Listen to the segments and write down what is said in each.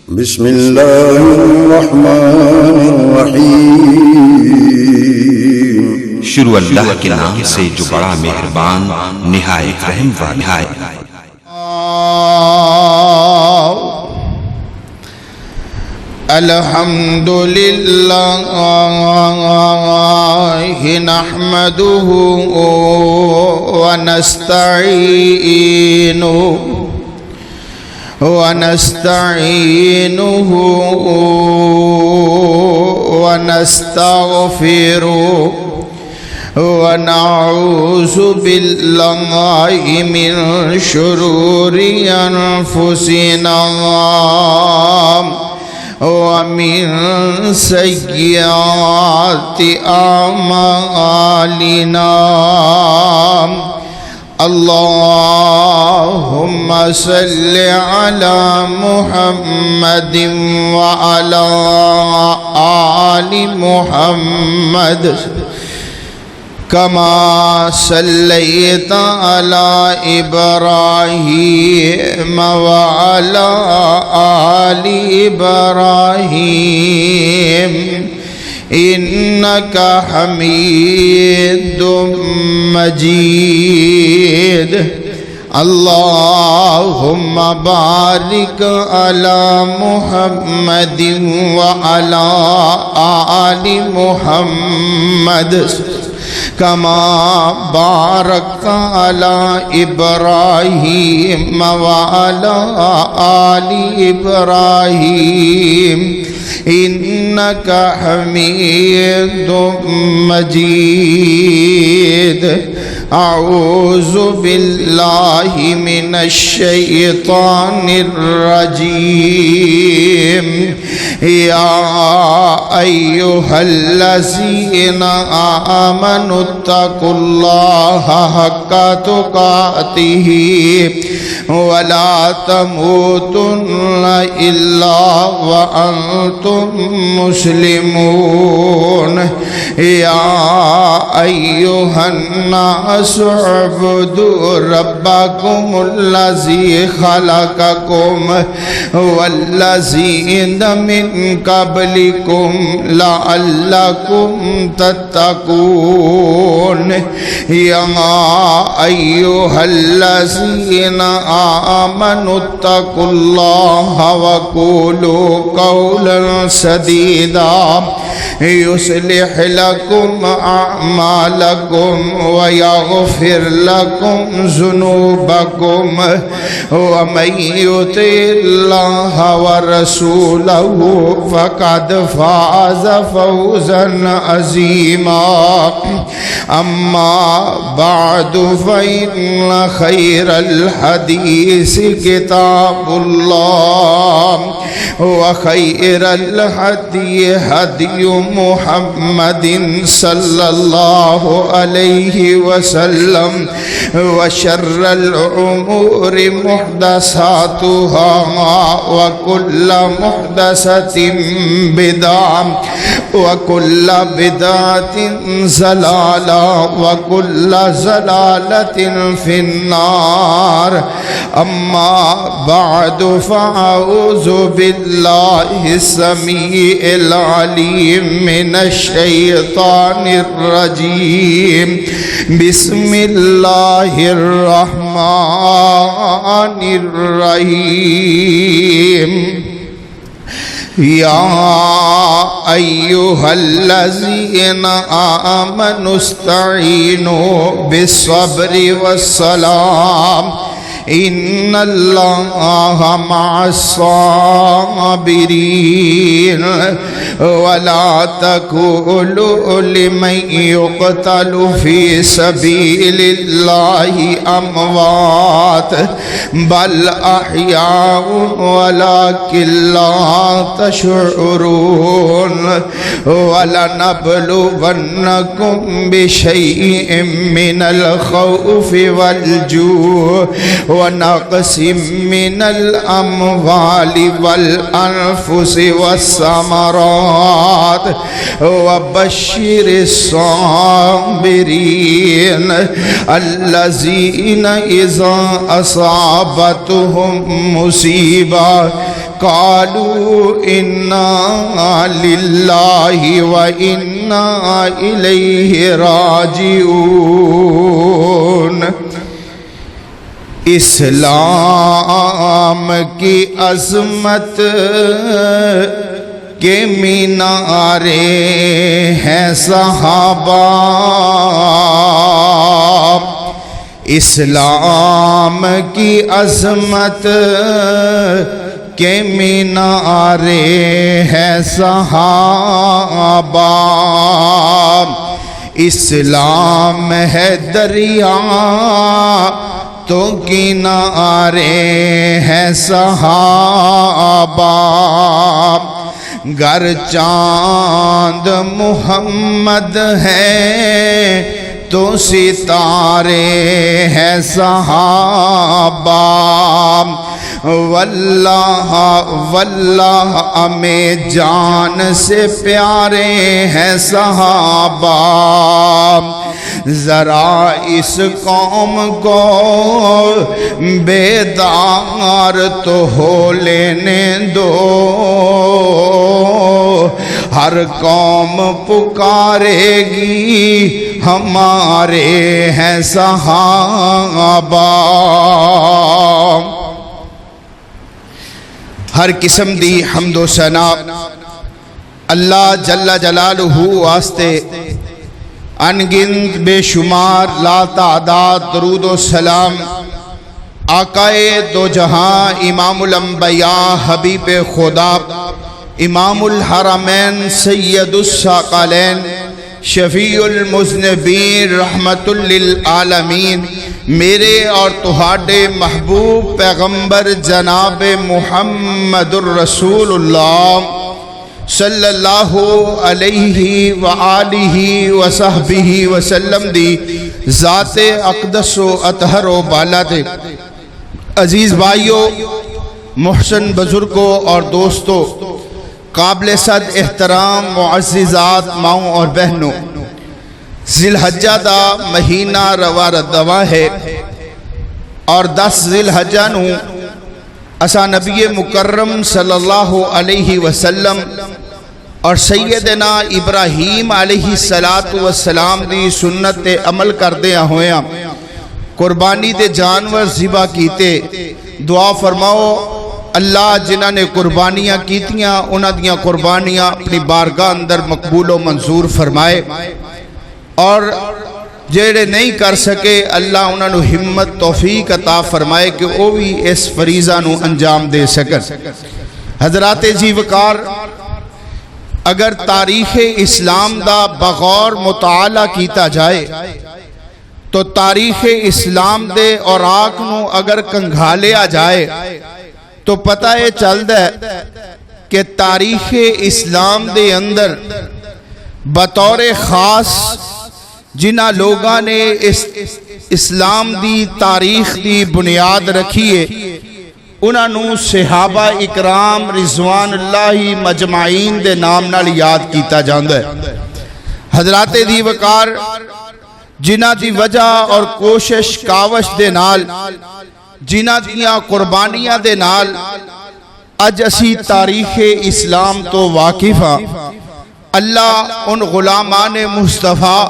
بسم اللہ الرحمن الرحیم۔ شروع اللہ کے نام سے جو بڑا مہربان نہایت رحم والا ہے۔ الحمدللہ نحمده ونستعينه ونستغفره ونعوذ بالله من شرور أنفسنا ومن سيئات أعمالنا۔ اللهم صل على محمد وعلى آل محمد كما صليت على إبراهيم وعلى آل إبراهيم إنك حميد مجيد۔ اللهم بارك على محمد وعلى آل محمد كما باركت على إبراهيم وعلى آل إبراهيم إنك حميد مجيد۔ أعوذ بالله من الشيطان الرجيم۔ يا أيها الذين آمنوا اتقوا الله حق تقاته ولا تموتن إلا وأنتم مسلمون۔ يا أيها الناس اعبدوا ربكم الذي خلقكم والذين من قبلكم لعلكم تتقون۔ يا أيها الذين آمنوا اتقوا الله وقولوا قولا سديدا يصلح لكم أعمالكم ويغفر لكم ذنوبكم ومن يطع الله ورسوله فقد فاز فوزا عظيما۔ أما بعد فإن خير الحديث كتاب الله وخير الهدي هدي محمد صلى الله عليه وسلم وشر الأمور محدثاتها وكل محدثة بدعة وكل بدعة ضلالة وكل ضلالة في النار۔ أما بعد فأعوذ بالله السميع العليم من الشيطان الرجيم۔ بسم الله الرحمن الرحيم۔ يا أيها الذين آمنوا استعينوا بالصبر والصلاة إن الله مع الصابرين۔ ولا تقولوا لمن يقتل في سبيل الله أموات بل أحياء ولكن لا تشعرون۔ ولنبلونكم بشيء من الخوف والجوع ونقص من الأموال والأنفس والثمرات وبشر الصابرين الذين إذا أصابتهم مصيبة قالوا انا للہ وانا الیہ راجعون۔ اسلام کی عظمت کے مینارے ہیں صحابہ، اسلام کی عظمت کے مینارے ہیں صحابہ، اسلام ہے دریا تو کنارے ہیں صحابہ، گر چاند محمد ہے تو ستارے ہیں صحابہ، واللہ واللہ ہمیں جان سے پیارے ہیں صحابہ، ذرا اس قوم کو بیدار تو ہو لینے دو، ہر قوم پکارے گی ہمارے ہیں صحابہ۔ ہر قسم دی حمد و ثنا اللہ جل جلالہ واسطے، انگنت بے شمار لا تعداد درود و سلام آقائے دو جہاں امام الانبیاء حبیب خدا امام الحرمین سید الثقلین شفیع المذنبین رحمت للعالمین میرے اور تہاڈے محبوب پیغمبر جناب محمد الرسول اللہ صلی اللہ علیہ وآلہ وصحبہ وسلم دی ذات اقدس و اطہر و بالا تے۔ عزیز بھائیو، محسن بزرگوں اور دوستوں، قابل صد احترام معززات ماؤں اور بہنوں، ذی الحجہ دا مہینہ روا ردوا ہے اور 10 ذی الحجہ نو اسا نبی مکرم صلی اللہ علیہ وسلم اور سیدنا ابراہیم علیہ السلام دی سنت تے عمل کردے ہویا قربانی دے جانور ذبح کیتے۔ دعا فرماؤ اللہ جنہاں نے قربانیاں کیتیاں انہاں دیاں قربانیاں اپنی بارگاہ اندر مقبول و منظور فرمائے، اور جیڑے نہیں کر سکے اللہ انہاں نو ہمت توفیق عطا فرمائے کہ وہ بھی اس فریضہ نو انجام دے سکن۔ حضرات جی وقار، اگر تاریخ اسلام دا بغور مطالعہ کیتا جائے تو تاریخ اسلام دے اوراق نو اگر کنگھالیا جائے تو پتہ یہ چلدا ہے کہ تاریخ اسلام دے اندر بطور خاص جنہ لوگاں نے اسلام دی تاریخ دی بنیاد رکھیے انہاں نو صحابہ اکرام رضوان اللہ مجمعین دے نام نال یاد کیتا جاندا ہے۔ حضرات دی وقار، جنہ دی وجہ اور کوشش کاوش دے نال، جنہ دیاں قربانیاں دے نال اج اسی تاریخ اسلام تو واقف ہاں، اللہ ان غلامان مصطفیٰ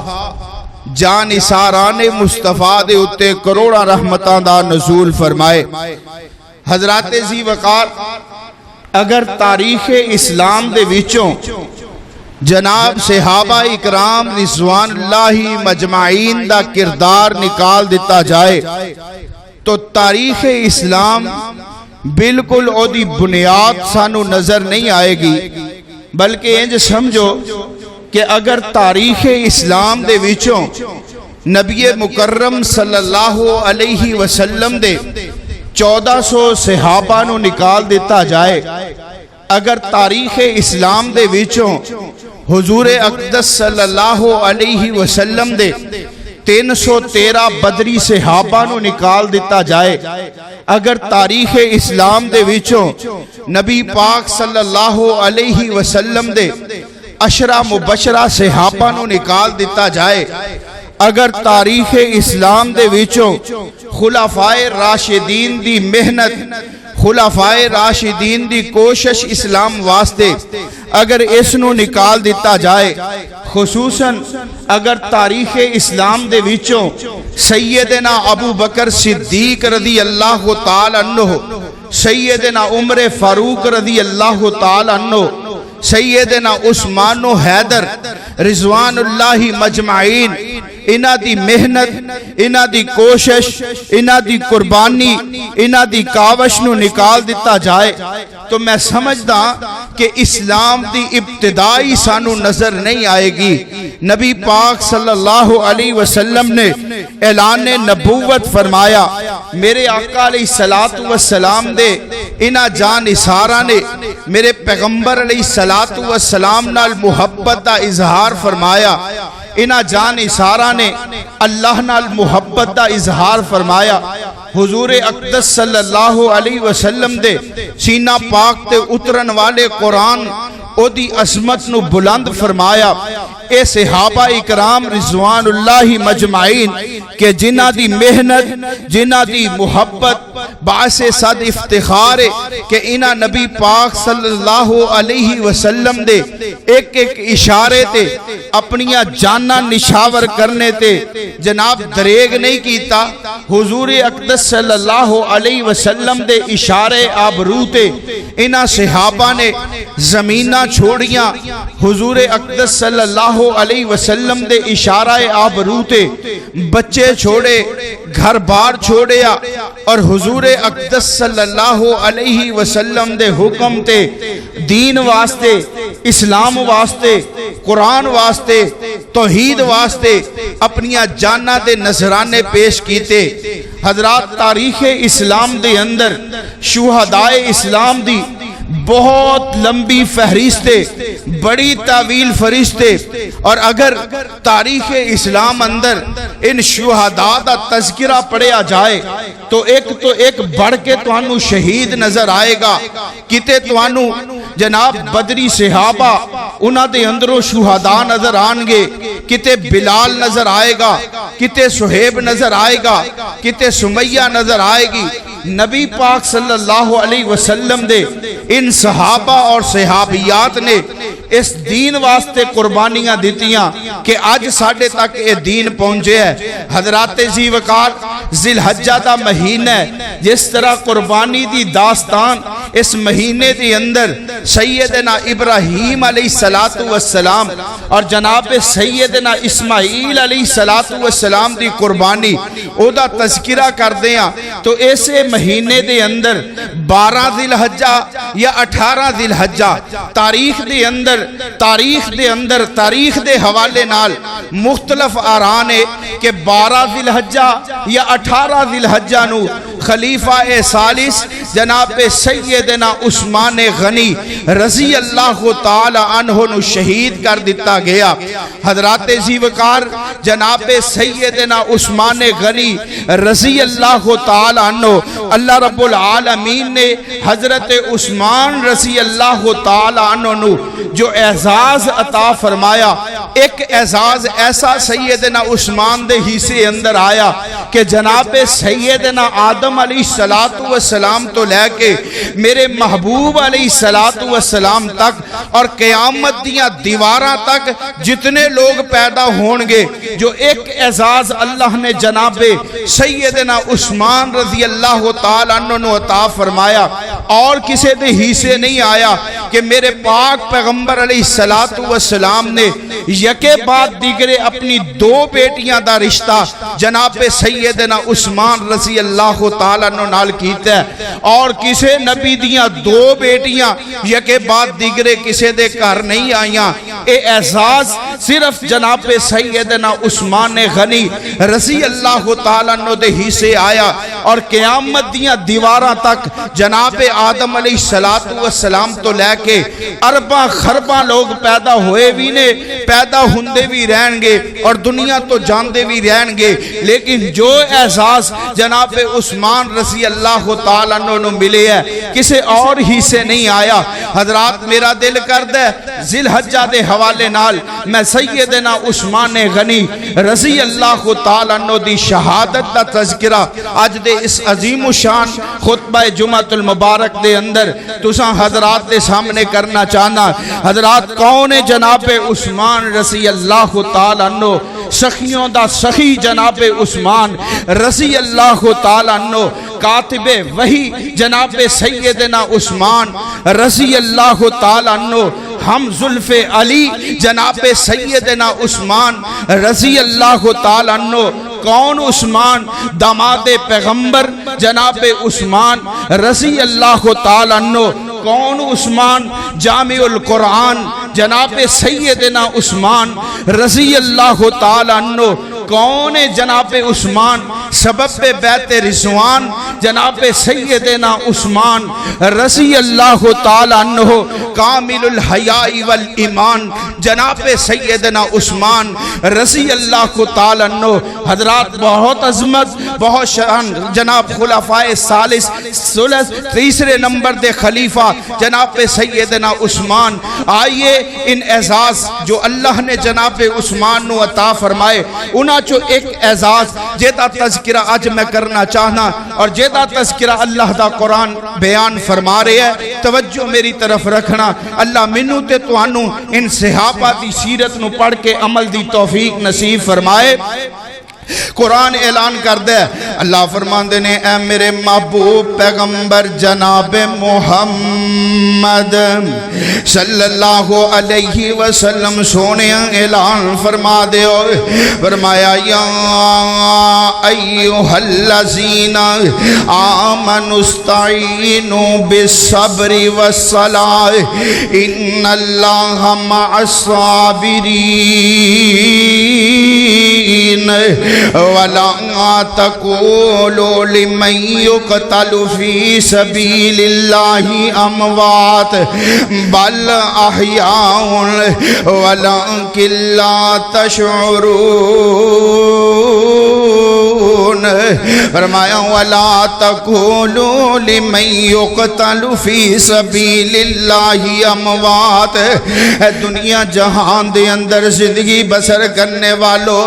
جان اساران مصطفیٰ دے اتے کروڑا رحمتاں دا نزول فرمائے۔ حضرات ذی وقار، اگر تاریخ اسلام دے وچوں جناب صحابہ اکرام رضوان اللہ مجمعین دا کردار نکال دیتا جائے تو تاریخ اسلام بالکل او دی بنیاد سانو نظر نہیں آئے گی، بلکہ انج سمجھو کہ اگر تاریخ اسلام دے وچوں نبی مکرم صلی اللہ علیہ وسلم دے 1400 صحابہ نو نکال دیتا جائے، اگر تاریخ اسلام دے وچوں حضور اقدس صلی اللہ علیہ وسلم دے 313 بدری صحابہ نو نکال دیتا جائے، اگر تاریخ اسلام دے وچوں نبی پاک صلی اللہ علیہ وسلم دے 10 مبشرہ صحابہ نو نکال دیتا جائے، اگر تاریخ اسلام دے وچوں خلفائے راشدین دی محنت، خلفائے راشدین دی کوشش اسلام واسطے اگر اس نو نکال دیتا جائے، خصوصاً اگر تاریخ اسلام دے وچوں سیدنا ابو بکر صدیق رضی اللہ تعالی عنہ، سیدنا عمر فاروق رضی اللہ تعالی عنہ، سیدنا عثمان و حیدر رضوان اللہ مجمعین، انہ دی محنت، انہ دی کوشش، انہ دی قربانی، انہ دی کاوش نو نکال دیتا جائے تو میں سمجھدا کہ اسلام دی ابتدائی سانو نظر نہیں آئے گی۔ نبی پاک صلی اللہ علیہ وسلم نے اعلان نبوت فرمایا، میرے آقا علیہ السلام دے انہ جان اسارہ نے میرے پیغمبر علیہ السلام نال محبت دا اظہار فرمایا، انہ جان اسارہ نے اللہ نال محبت دا اظہار فرمایا۔ حضور اقدس صلی اللہ علیہ وسلم دے سینہ پاک تے اترن والے قرآن او دی عظمت نو بلند فرمایا۔ اے صحابہ اکرام رضوان اللہ مجمعین کہ جنہ دی محنت، جنہ دی محبت باعث صد افتخار ہے کہ انہ نبی پاک صلی اللہ علیہ وسلم دے ایک ایک اشارے تے اپنیاں جانا نشاور کرنے تے جناب دریگ نہیں کیتا۔ حضور اقدس صلی اللہ علیہ وسلم دے اشارے آبرو تے انہ صحابہ نے زمینہ چھوڑیاں، حضور اقدس صلی اللہ علیہ وسلم دے اشارہ آبرو تے بچے چھوڑے، گھر بار چھوڑیا اور حضور اقدس صلی اللہ علیہ وسلم دے حکم تے دین واسطے، اسلام واسطے، قرآن واسطے، توحید واسطے اپنیاں جانہ دے نذرانے پیش کیتے۔ حضرات تاریخ اسلام دے اندر شہدائے اسلام دی بہت لمبی فہرستے، بڑی طویل فہرستے، اور اگر تاریخ اسلام اندر ان شہداء دا تذکرہ پڑھیا جائے تو ایک بڑھ کے توانو شہید نظر آئے گا۔ کتے توانو جناب بدری صحابہ انہاں دے اندروں شہداء نظر آنگے، کتے بلال نظر آئے گا، کتے سہیب نظر آئے گا، کتے سمیہ نظر آئے گی۔ نبی پاک صلی اللہ علیہ وسلم دے ان صحابہ اور صحابیات نے اس دین واسطے قربانیاں دیتیاں کہ آج ساڑھے تک یہ دین پہنچے ہے۔ حضرات ذی وقار ذی الحجہ دا مہینہ ہے، جس طرح قربانی دی داستان اس مہینے دی اندر سیدنا ابراہیم علیہ السلام اور جناب سیدنا اسماعیل علیہ السلام دی قربانی او دا تذکرہ کر دیاں تو ایسے مہینے دے اندر 12 ذی الحجہ یا 18 ذی الحجہ تاریخ دے حوالے نال مختلف آرانے کہ 12 ذی الحجہ یا 18 ذی الحجہ نو خلیفہ ثالث جناب سیدنا عثمان غنی رضی اللہ تعالی عنہ نو شہید کر دیتا گیا۔ حضرات ذی وقار جناب سیدنا عثمان غنی رضی اللہ تعالی عنہ اللہ رب العالمین نے حضرت عثمان رضی اللہ تعالی عنہ نو جو اعزاز عطا فرمایا، ایک اعزاز ایسا سیدنا عثمان دے ہی سے اندر آیا کہ جناب سیدنا آدم علیہ السلام تو لے کے میرے محبوب علیہ السلام تک اور قیامت دیاں دیواراں تک جتنے لوگ پیدا ہونگے جو ایک اعزاز اللہ نے جناب سیدنا عثمان رضی اللہ تعالیٰ عنہ عطا فرمایا اور کسے دے ہی سے نہیں آیا کہ میرے پاک پیغمبر علیہ السلام نے یکے بعد دیگرے اپنی 2 بیٹیاں دا رشتہ جناب سیدنا عثمان رضی اللہ تعالیٰ عنہ نال کیتا ہے اور کسے نبی دیاں 2 بیٹیاں یکے بعد دیگرے کسے دے کر نہیں آئیاں۔ اے اعزاز صرف جناب سیدنا عثمان غنی رضی اللہ تعالیٰ عنہ دے ہی سے آیا اور قیامت دیاں دیواراں تک جناب آدم علیہ السلام تو لے کے ارباں خرباں لوگ پیدا ہوئے بھی نے، پیدا ہندے بھی رہن گے اور دنیا تو جاندے بھی رہن گے، لیکن جو اعزاز جناب عثمان رضی اللہ تعالیٰ عنہ ملے ہے کسے اور ہی سے نہیں آیا۔ حضرات میرا دل کرد ہے ذی الحجہ دے حوالے نال میں سیدنا عثمان غنی رضی اللہ تعالیٰ عنہ دی شہادت دا تذکرہ آج دے اس عظیم و شان خطبہ جمعۃ المبارک دے اندر تساں حضرات دے سامنے کرنا چاہنا۔ حضرات کون ہے جناب عثمان رضی اللہ تعالیٰ عنہ؟ سخیوں دا سخی جناب عثمان رضی اللہ تعالیٰ عنہ، کاتب وحی جناب سیدنا عثمان رضی اللہ تعالیٰ عنہ، ہم زلف علی جناب سیدنا عثمان رضی اللہ تعالیٰ عنہ۔ کون عثمان؟ داماد پیغمبر جناب عثمان رضی اللہ تعالیٰ عنہ۔ کون عثمان؟ جامع القرآن جناب سیدنا عثمان رضی اللہ تعالیٰ عنہ۔ کون جناب عثمان؟ سبب بیت رضوان جناب سیدنا عثمان رضی اللہ تعالیٰ عنہ۔ کامل الحیاء والایمان جناب سیدنا عثمان رضی اللہ تعالیٰ عنہ۔ حضرات بہت عظمت بہت شان جناب خلفائے ثالث تیسرے نمبر دے خلیفہ جناب سیدنا عثمان۔ آئیے ان اعزاز جو اللہ نے جناب عثمان نو عطا فرمائے انہاں چو ایک اعزاز جیدہ تذکرہ آج میں کرنا چاہنا، اور جیدہ تذکرہ اللہ دا قرآن بیان فرما رہے ہے۔ توجہ میری طرف رکھنا، اللہ منو تے توانو ان صحابہ دی سیرت نو پڑھ کے عمل دی توفیق نصیب فرمائے۔ قرآن اعلان کر دے، اللہ فرماندے نے اے میرے محبوب پیغمبر جناب محمد صلی اللہ علیہ وسلم سونے اعلان فرما دے، فرمایا یا ایوہ الذین آمنوا استعینوا بالصبر والصلاة ان اللہ مع الصابرین وَلَا تَقُولُوا لِمَنْ يُقْتَلُ فِي سَبِيلِ اللَّهِ أَمْوَاتٌ بَلْ أَحْيَاءٌ وَلَكِنْ لَا تَشْعُرُونَ۔ فرمایا وَلَا تَقُولُوا لِمَنْ يُقْتَلُ فِي سَبِيلِ اللَّهِ أَمْوَاتٌ۔ دنیا جہان دے اندر زندگی بسر کرنے والوں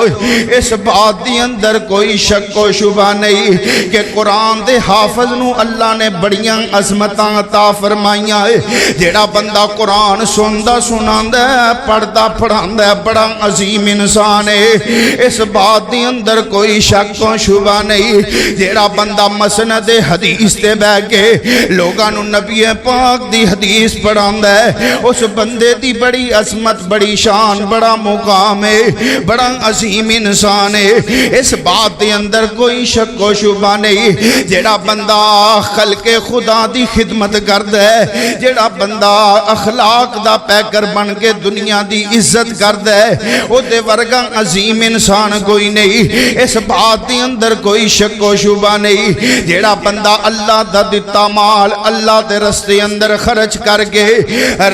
اس بات دی اندر کوئی شک و شبہ نہیں کہ قرآن دے حافظ نو اللہ نے بڑیاں عظمتاں عطا فرمائیاں ہے۔ جیڑا بندہ قرآن سندا سناندا ہے پڑھدا پڑھاندا ہے بڑا عظیم انسان ہے، اس بات دی اندر کوئی شک و شبہ نہیں۔ جیڑا بندہ مسند حدیث تے بیٹھ کے لوگاں نو نبی پاک دی حدیث پڑھاندا ہے اس بندے دی بڑی عظمت بڑی شان بڑا مقام ہے، بڑا عظیم انسان ہے، اس بات دے اندر کوئی شک و شبہ نہیں۔ جیڑا بندہ خلق خدا دی خدمت کردا ہے، جیڑا بندہ اخلاق دا پیکر بن کے دنیا دی عزت کردا ہے، او دے ورگا عظیم انسان کوئی نہیں، اس بات دے اندر کوئی شک و شبہ نہیں۔ جیڑا بندہ اللہ دا دتا مال اللہ دے رستے اندر خرچ کر کے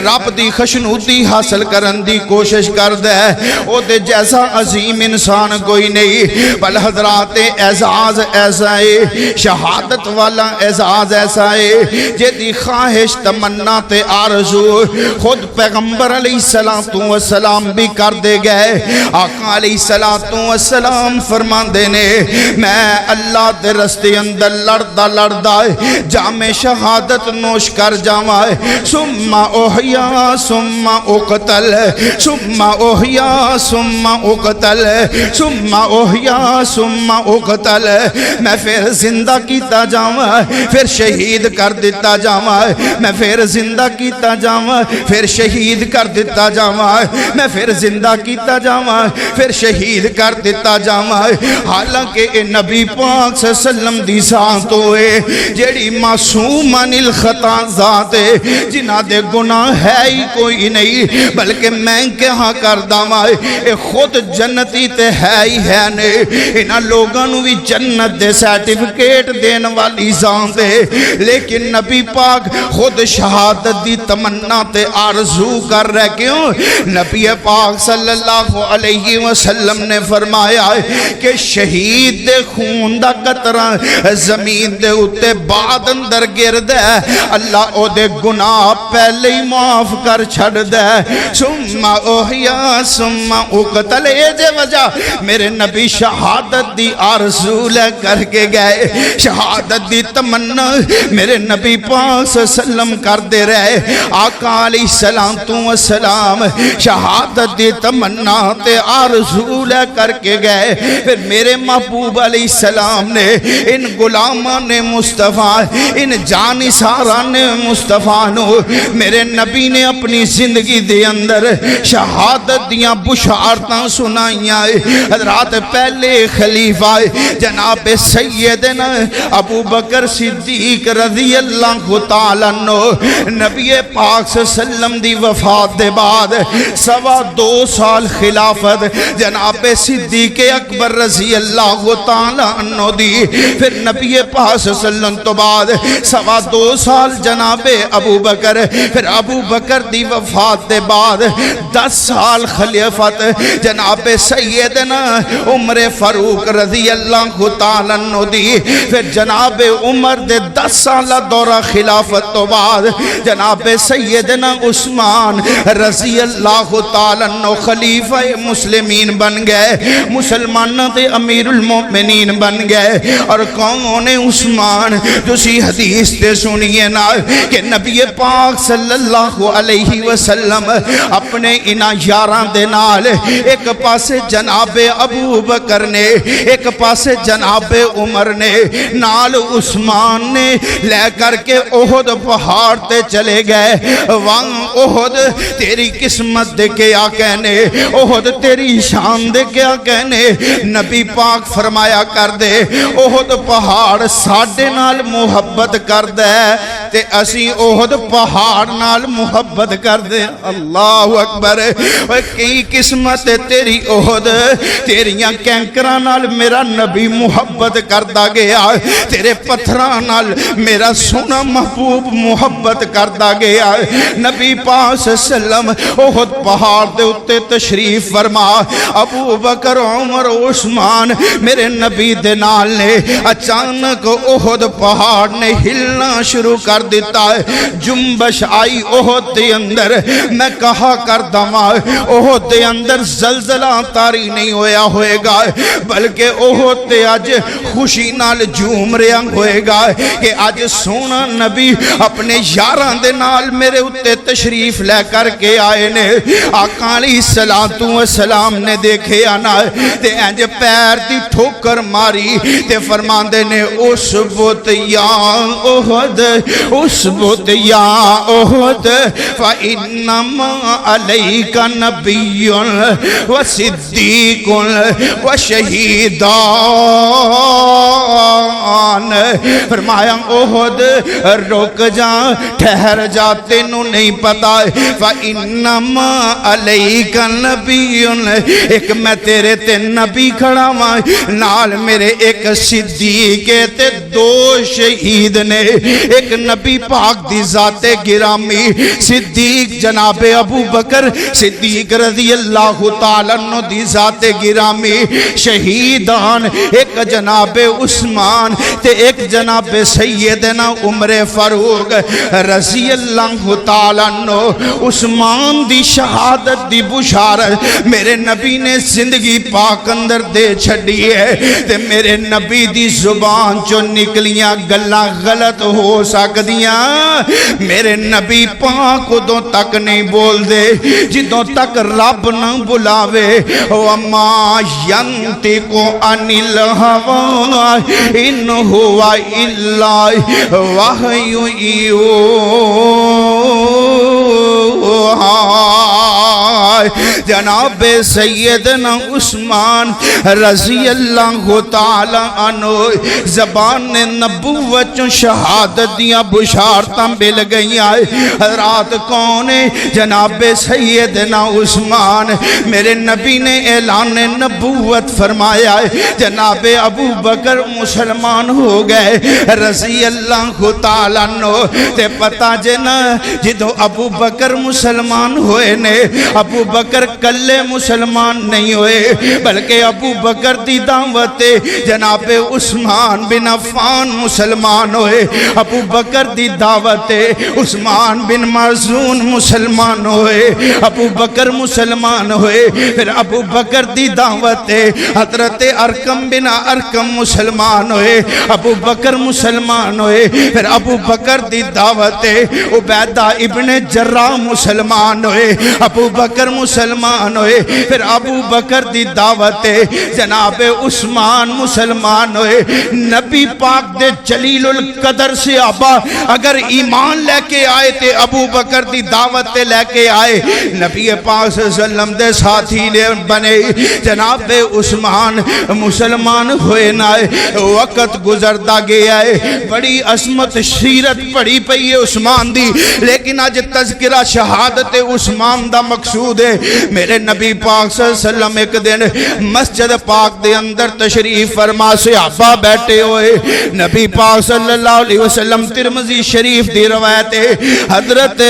رب دی خوشنودی حاصل کرن دی کوشش کردا ہے، او دے جیسا عظیم انسان کوئی نہیں۔ بل حضرات اعزاز ایسا ہے، شہادت والا اعزاز ایسا ہے جدی خواہش تمنا تے آرزو خود پیغمبر علیہ السلام بھی کر دے گئے۔ آقا علیہ السلام فرمان دینے میں اللہ دے رستے اندر لڑدا لڑدا جام شہادت نوش کر جاواں، ثم احیا ثم اقتل ثم احیا ثم اقتل ثم احیا ثم اقتل، میں پھر زندہ کیتا جاواں پھر شہید کر دیتا جاواں، میں پھر زندہ کیتا جاواں پھر شہید کر دیتا جاواں، میں پھر زندہ کیتا جاواں پھر شہید کر دیتا جاواں۔ حالانکہ اے نبی پاک صلی اللہ علیہ وسلم دی ذات ہوئے جیڑی معصوم عن الخطا ذات ہے، جنہ دے گناہ ہے ہی کوئی نہیں، بلکہ میں کہاں کر داواں اے خود جنتی تے ہے ہی ہے نے، انہاں لوگاں نو بھی جنت دے سرٹیفکیٹ دین والی ذات ہے، لیکن نبی پاک خود شہادت دی تمنا تے آرزو کر رہے۔ کیوں؟ نبی پاک صلی اللہ علیہ وسلم نے فرمایا کہ شہید دے خون دا قطرہ زمین دے اتے بعد اندر گرد ہے اللہ او دے گناہ پہلے ہی معاف کر چھڑ دے ثم اوحیا ثم اقتل جے وجہ میرے نبی شہادت دی آرزو لے کر کے گئے شہادت دی تمنا میرے نبی پاک صلی اللہ علیہ وسلم کر دے رہے آقا علیہ السلام شہادت دی تمنا تے آرزو لے کر کے گئے پھر میرے محبوب علیہ السلام نے ان غلامان مصطفیٰ ان جانثاران مصطفیٰ نو میرے نبی نے اپنی زندگی دے اندر شہادت دیاں بشارتاں سنائیاں حضرات پہلے خلیفہ جناب سیدنا ابو بکر صدیق رضی اللہ تعالیٰ عنہ نبی پاک صلی اللہ علیہ وسلم دی وفات دے بعد 2.25 سال خلافت جناب صدیق اکبر رضی اللہ تعالیٰ عنہ دی پھر نبی پاک صلی اللہ علیہ وسلم تو بعد 2.25 سال جناب ابو بکر پھر ابو بکر دی وفات دے بعد 10 سال خلافت جناب سیدنا عمر فاروق رضی اللہ تعالیٰ عنہ دی پھر جناب عمر دے 10 سال دورہ خلافت تو بعد جناب سیدنا عثمان رضی اللہ تعالیٰ عنہ خلیفہ مسلمین بن گئے مسلمانوں تے امیر المومنین بن گئے اور کون عثمان دوسری حدیث تے سنیے نا کہ نبی پاک صلی اللہ علیہ وسلم اپنے انہاں یاران دے نال ایک پاسے جناب ابو بکر نے ایک پاسے جناب عمر نے نال عثمان نے لے کر کے احد پہاڑ تے چلے گئے وہاں احد تیری قسمت دے کیا کہنے احد تیری شان دے کیا کہنے نبی پاک فرمایا کر دے احد پہاڑ ساڑھے نال محبت کر دے تے اسی احد پہاڑ نال محبت کر دے اللہ اکبر کئی قسمت تیری احد تیریاں کینکران نال میرا نبی محبت کردہ گیا تیرے پتھران نال میرا سونا محبوب محبت کردہ گیا نبی پاک صلی اللہ علیہ وسلم احد پہاڑ دے اتے تشریف فرما ابو بکر عمر عثمان میرے نبی دے نال نے اچانک احد پہاڑ نے ہلنا شروع کر دیتا ہے جنبش آئی احد دے اندر میں کہا کردہ ماں احد دے اندر زلزلہ تاری نہیں ہویا ہوئے گا بلکہ احد دے آج خوشی نال جوم رہا ہوئے گا کہ آج سونا نبی اپنے یاران دے نال میرے اتے تشریف لے کر کے آئے نے آقا علیہ السلام نے دیکھے آنا تے انج پیر دی ٹھوکر ماری تے فرمان دے نے اسبت یا احد اسبت یا احد فَإِنَّمَا عَلَيْكَ نَبِيٌّ وَصِدِّيقٌ وَشَهِيدان فرمایا احد رک جا ٹھہر جا تینوں نہیں پتا فَإِنَّمَا عَلَيْكَ نَبِيٌّ ایک میں تیرے تے نبی کھڑا ہاں نال میرے ایک صدیق تے 2 شہید نے ایک نبی پاک دی ذات گرامی صدیق جناب ابو بکر صدیق رضی اللہ تعالیٰ عنہ دی ذات گرامی شہیدان ایک جناب عثمان تے ایک جناب سیدنا عمر فاروق رضی اللہ تعالیٰ عنہ عثمان دی شہادت دی بشارت میرے نبی نے زندگی پاک اندر دے چھڑی ہے تے میرے نبی دی زبان جو نکلیاں گلاں غلط ہو سکدیاں میرے نبی پاک ادوں تک نہیں بول دے جدوں تک رب نہ بلاوے وَمَا يَنْتِقُ عَنِ الْهَوَىٰ إِنْ هُوَ إِلَّا وَحْيٌ يُوحَىٰ جناب سیدنا عثمان رضی اللہ تعالی عنہ زبان نبوت شہادت دیاں بشارتاں مل گئی حضرات کون جناب سیدنا عثمان میرے نبی نے اعلان نبوت فرمایا جناب ابو بکر مسلمان ہو گئے رضی اللہ تعالی عنہ تے پتہ جنا جدو ابو بکر مسلمان ہوئے نے ابو بکر کلے مسلمان نہیں ہوئے بلکہ ابو بکر دی دعوت جناب عثمان بن عفان مسلمان ہوئے، ابو بکر دی دعوت عثمان بن مظعون مسلمان ہوئے، ابو بکر مسلمان ہوئے، پھر ابو بکر دی دعوت حضرت ارقم بن ارقم مسلمان ہوئے، ابو بکر مسلمان ہوئے، پھر ابو بکر دی دعوت عبیدہ ابن جراح مسلمان ہوئے، ابو بکر مسلمان ہوئے، پھر ابو بکر دی دعوت جناب عثمان مسلمان ہوئے۔ نبی پاک دے جلیل القدر صحابہ اگر ایمان لے کے آئے تے ابو بکر دی دعوت لے کے آئے، نبی پاک صلی اللہ علیہ وسلم دے ساتھی نے بنے، جناب عثمان مسلمان ہوئے نہ وقت گزرتا گیا ہے، بڑی عظمت سیرت پڑھی پئی ہے عثمان دی، لیکن آج تذکرہ شہادت عثمان دا مقصود ہے۔ میرے نبی پاک صلی اللہ علیہ وسلم ایک دن مسجد پاک دے اندر تشریف فرما صحابہ بیٹھے ہوئے، نبی پاک صلی اللہ علیہ وسلم ترمذی شریف دی روایت ہے، حضرت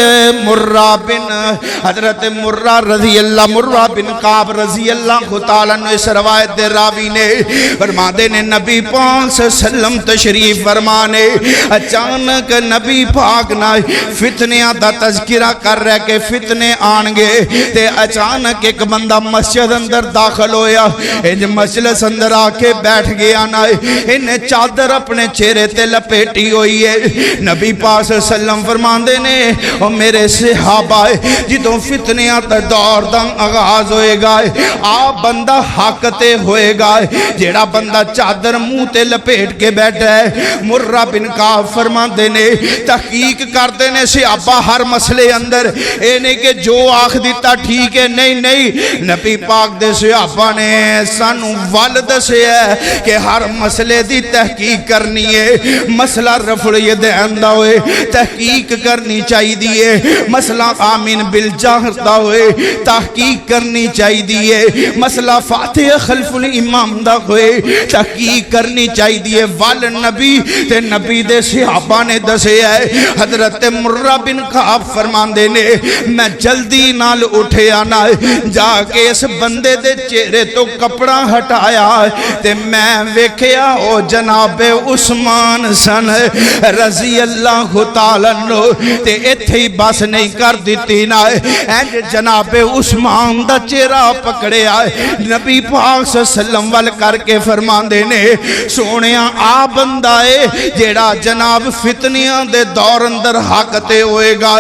مرہ رضی اللہ مرہ بن کعب رضی اللہ تعالیٰ عنہ اس روایت دے راوی نے فرماتے نے نبی پاک صلی اللہ علیہ وسلم تشریف فرمانے، اچانک نبی پاک نہ فتنیاں دا تذکرہ کر رہے کہ فتنے آنگے، تے اچانک ایک بندہ مسجد اندر داخل ہویا، انج مجلس اندر آکے بیٹھ گیا نہ انہیں چادر اپنے چہرے تے لپیٹی ہوئی ہے۔ نبی پاک صلی اللہ علیہ وسلم فرماندے نے او میرے صحابہ جدوں فتنیاں تے دور دا آغاز ہوئے گا، آپ بندہ حق تے ہوئے گا، جیڑا بندہ چادر منہ تے لپیٹ کے بیٹھا ہے۔ مرہ بن کعب فرماندے نے تحقیق کردے نے صحابہ ہر مسئلے اندر اے نہیں کہ جو آخ دیتا ٹھیک ہے، نہیں نہیں، نبی پاک دے صحابہ نے سانو والد سے ہے کہ ہر مسئلے دی تحقیق کرنی ہے، مسئلہ رفع یدین دا ہوئے تحقیق کرنی چاہی دیئے، مسئلہ آمین بالجہر دا ہوئے تحقیق کرنی چاہی دیئے، مسئلہ فاتح خلف الامام دا ہوئے تحقیق کرنی چاہی دیئے۔ والنبی تے نبی دے صحابہ نے دسے ہے، حضرت مرہ بن کعب فرماندے نے میں جلدی نال اٹھے آنا جا کے اس بندے دے چہرے تو کپڑا ہٹایا تے میں ویکھیا او جناب عثمان سن رضی اللہ تعالیٰ عنہ، تے ایتھے ہی بس نہیں کر دیتی نا اینج جناب عثمان دا چہرہ پکڑے آئے، نبی پاک صلی اللہ علیہ وسلم وال کر کے فرماندے نے سونیاں آ بندہ ہے جیڑا جناب فتنیاں دے دور اندر حق تے ہوئے گا۔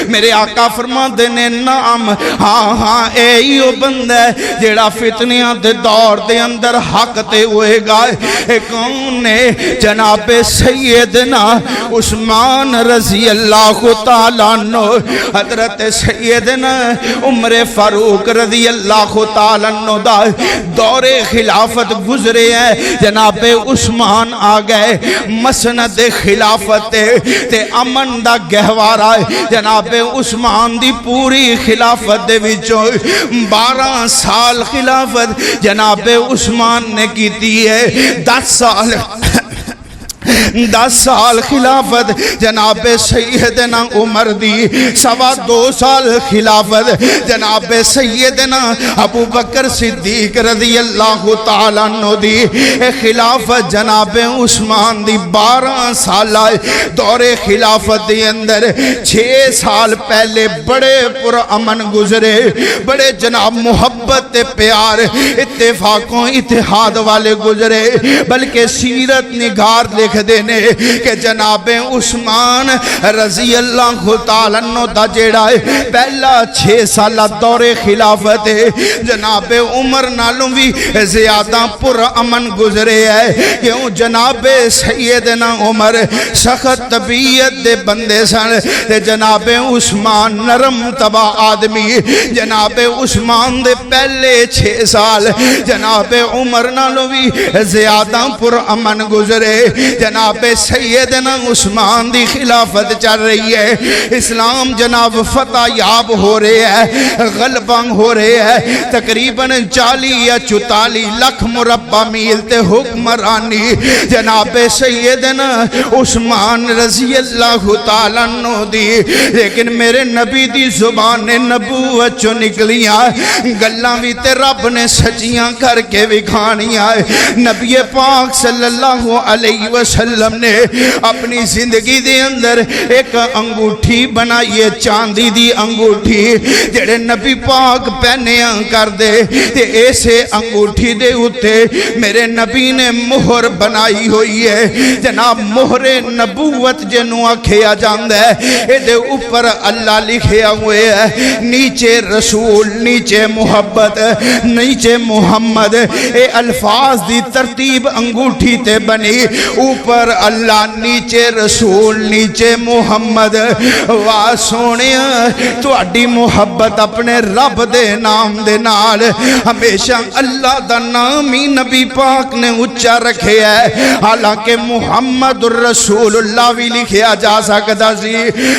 میرے آقا فرماندے نے نام ہاں ہاں اے ہی بندہ ہے جیڑا فتنیاں دے دور دے اندر حق تے ہوئے گا۔ کون نے جناب سیدنا عثمان رضی اللہ تعالیٰ عنہ، حضرت سیدنا عمر فاروق رضی اللہ تعالیٰ عنہ دا دور خلافت گزرے ہیں، جناب عثمان آگئے مسند خلافت تے امن دا گہوارا جناب عثمان دی پوری خلافت دے وچوں 12 سال خلافت جناب عثمان نے کیتی ہے، 10 سال خلافت جناب سیدنا عمر دی، 2.25 سال خلافت جناب سیدنا ابو بکر صدیق رضی اللہ تعالیٰ عنہ دی، خلافت جناب عثمان دی 12 سال دور خلافت دی اندر 6 سال پہلے بڑے پر امن گزرے، بڑے جناب محبت پیار اتفاقوں اتحاد والے گزرے، بلکہ سیرت نگار لکھ دینے کہ جناب عثمان رضی اللہ تعالیٰ عنہ دا جیڑا ہے پہلا 6 سالہ دور خلافت جناب عمر نالوں بھی زیادہ پر امن گزرے ہے، کیوں جناب سیدنا عمر سخت طبیعت دے بندے سن، جناب عثمان نرم طبع آدمی، جناب عثمان دے پہلے 6 سال جناب عمر نالوں بھی زیادہ پر امن گزرے، جناب سیدنا عثمان دی خلافت چل رہی ہے، اسلام جناب فتح یاب ہو رہے ہیں، غلبہ ہو رہے ہیں، تقریباً 40 یا 44 لاکھ مربع میل تے حکمرانی جناب سیدنا عثمان رضی اللہ تعالیٰ عنہ دی، لیکن میرے نبی دی زبان نبوت چو نکلیاں گلاں بھی تے رب نے سچیاں کر کے وکھانیاں۔ نبی پاک صلی اللہ علیہ وسلم نے اپنی زندگی دے اندر ایک انگوٹھی بنائیے، چاندی دی انگوٹھی جڑے نبی پاک پہنیاں کر دے تے ایسے انگوٹھی دے ہوتے میرے نبی نے مہر بنائی ہوئی ہے، جناب مہر نبوت جنوں آکھیا جاندا ہے، اے دے اوپر اللہ لکھیا ہوئے ہے، نیچے رسول، نیچے محبت، نیچے محمد، اے الفاظ دی ترتیب انگوٹھی تے بنی، اوپر اللہ، نیچے رسول، نیچے محمد۔ واہ سونیا تو اڈی محبت اپنے رب دے نام دے نال، ہمیشہ اللہ دا نام ہی نبی پاک نے اچھا رکھے ہے، حالانکہ محمد الرسول اللہ بھی لکھیا جا سکتا سی،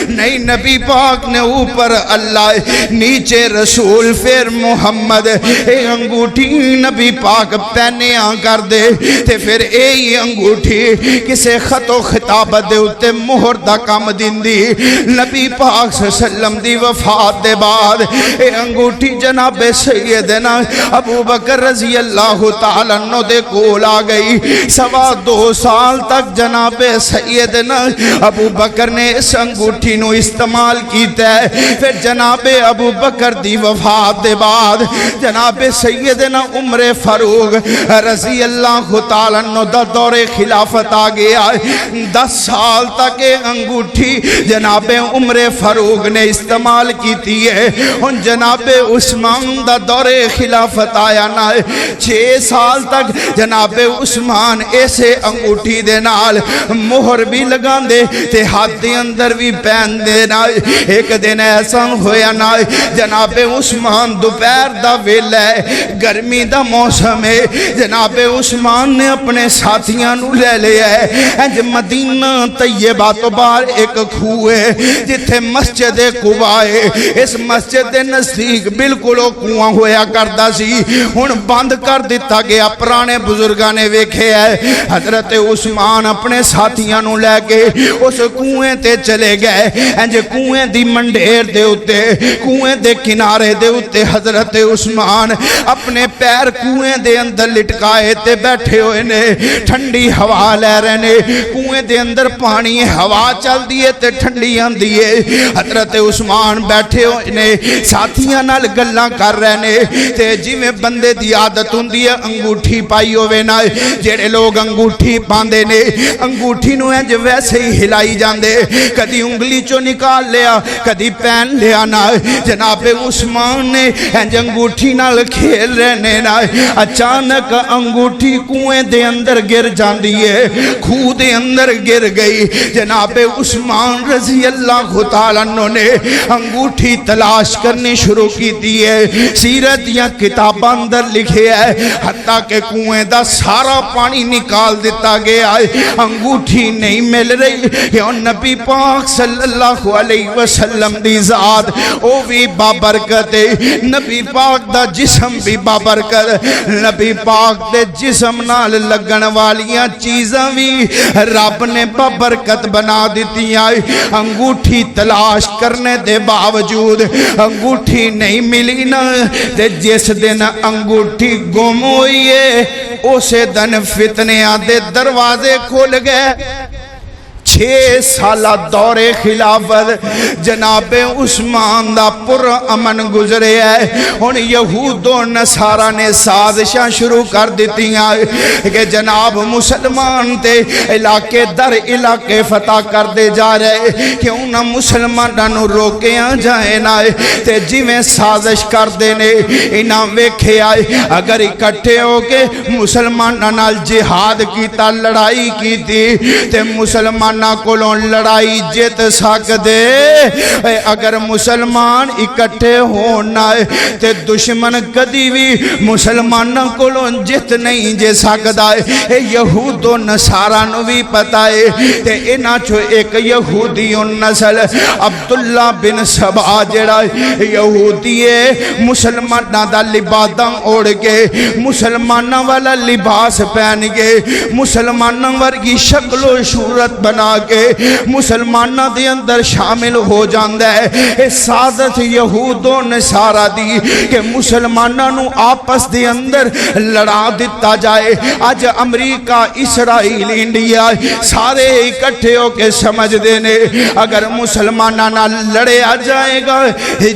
نہیں نبی پاک نے اوپر اللہ، نیچے رسول، پھر محمد۔ اے انگوٹھی نبی پاک پہنے کر دے تے پھر اے انگوٹھی کسے خط و خطابت دے اتے مہر دا کام دیندی۔ نبی پاک صلی اللہ علیہ وسلم دی وفات دے بعد اے انگوٹھی جناب سیدنا ابو بکر رضی اللہ تعالیٰ عنہ دے کول آ گئی، 2.25 سال تک جناب سیدنا ابو بکر نے اس انگوٹھی نو استعمال کیتا ہے۔ پھر جناب ابو بکر دی وفات دے بعد جناب سیدنا عمر فاروق رضی اللہ تعالیٰ عنہ دا دور خلافت آ گیا، 10 سال تک انگوٹھی جناب عمر فاروق نے استعمال کیتی ہے۔ ان جناب عثمان دا دور خلافت آیا نا، 6 سال تک جناب عثمان ایسے انگوٹھی دے نال مہر بھی لگان دے تے ہاتھ دے اندر بھی پہن دے نا۔ ایک دن ایسا ہویا نا جناب عثمان دوپہر دا ویلا ہے، گرمی دا موسم ہے، جناب عثمان نے اپنے ساتھیاں نو لے لیا ہے، مدینہ طیبہ تو باہر ایک کھوہ ہے جتھے مسجد قباء ہے، اس مسجد دے نزدیک بالکل وہ کنواں ہویا کردا سی، ہن بند کر دیتا گیا، پرانے بزرگاں نے ویکھے ہے۔ حضرت عثمان اپنے ساتھیاں نو لے کے اس کنویں تے چلے گئے، کنویں دی منڈیر دے اتے، کنویں دے کنارے دے اتے حضرت عثمان اپنے پیر کنویں دے اندر لٹکائے تے بیٹھے ہوئے نے، ٹھنڈی ہوا لے رہے نے، کنویں دے اندر پانی ہوا چل دیئے تے ٹھنڈی آن دیئے۔ حضرت عثمان بیٹھے ہوئے نے، ساتھیاں نال گلاں کر رہے نے، تے جی میں بندے دی عادت ہوندی ہے انگوٹھی پائی ہوئے نا، جڑے لوگ انگوٹھی باندے نے انگوٹھی نو انج ویسے ہی ہلائی جاندے، کدی انگلی چو نکال لیا، کدی پہن لیا نا۔ جناب عثمان نے انج انگوٹھی نال کھیل رہنے نا، اچانک انگوٹھی کنویں دے اندر گر جاندی ہے، کھو دے اندر گر گئی۔ جناب عثمان رضی اللہ تعالیٰ عنہ نے انگوٹھی تلاش کرنی شروع کی دی ہے، سیرت یا کتاباں اندر لکھے ہے، حتیٰ کہ کنویں دا سارا پانی نکال دیتا گیا ہے، انگوٹھی نہیں مل رہی۔ یا نبی پاک صلی اللہ علیہ وسلم دی ذات او بھی بابرکت ہے، نبی پاک دا جسم بھی بابرکت، نبی پاک دے جسم نال لگن والیاں چیزاں بھی رب نے بابرکت بنا دیتی آئی۔ انگوٹھی تلاش کرنے دے باوجود انگوٹھی نہیں ملی نا، تے جس دن انگوٹھی گم ہوئی ہے اسے دن فتنے آدھے دروازے کھول گئے۔ 6 سالہ دور خلافت جناب عثمان دا پر امن گزرے ہے، ان یہود و نصارہ نے سازشاں شروع کر دیتی ہیں کہ جناب مسلمان تے علاقے در علاقے فتح کر دے جا رہے، کیوں نہ مسلمانوں روکے جائیں نہ، تے جی میں سازش کر دینے انہاں ویکھے آئے، اگر اکٹھے ہو کے مسلمانوں نال جہاد کیتا، لڑائی کی تھی تے مسلمانوں مسلماناں کولوں لڑائی جیت سکدے اگر مسلمان اکٹھے ہونا ہے تے دشمن کدی بھی مسلماناں کولوں جیت نہیں جے سکدا ہے یہود و نصارا نو بھی پتہ ہے تے انہاں چوں ایک یہودی نسل عبداللہ بن سبا جڑا یہودی ہے مسلماناں دا لباداں اوڑ کے مسلماناں والا لباس پہن کے مسلماناں ورگی شکل و صورت بنا کے مسلماناں دے اندر شامل ہو جاندا ہے اے سعادت یہود و نصارا دی کہ مسلماناں نو آپس دے اندر لڑا دیتا جائے آج امریکہ اسرائیل انڈیا سارے اکٹھے ہو کے سمجھ دینے اگر مسلماناں نہ لڑے آ جائے گا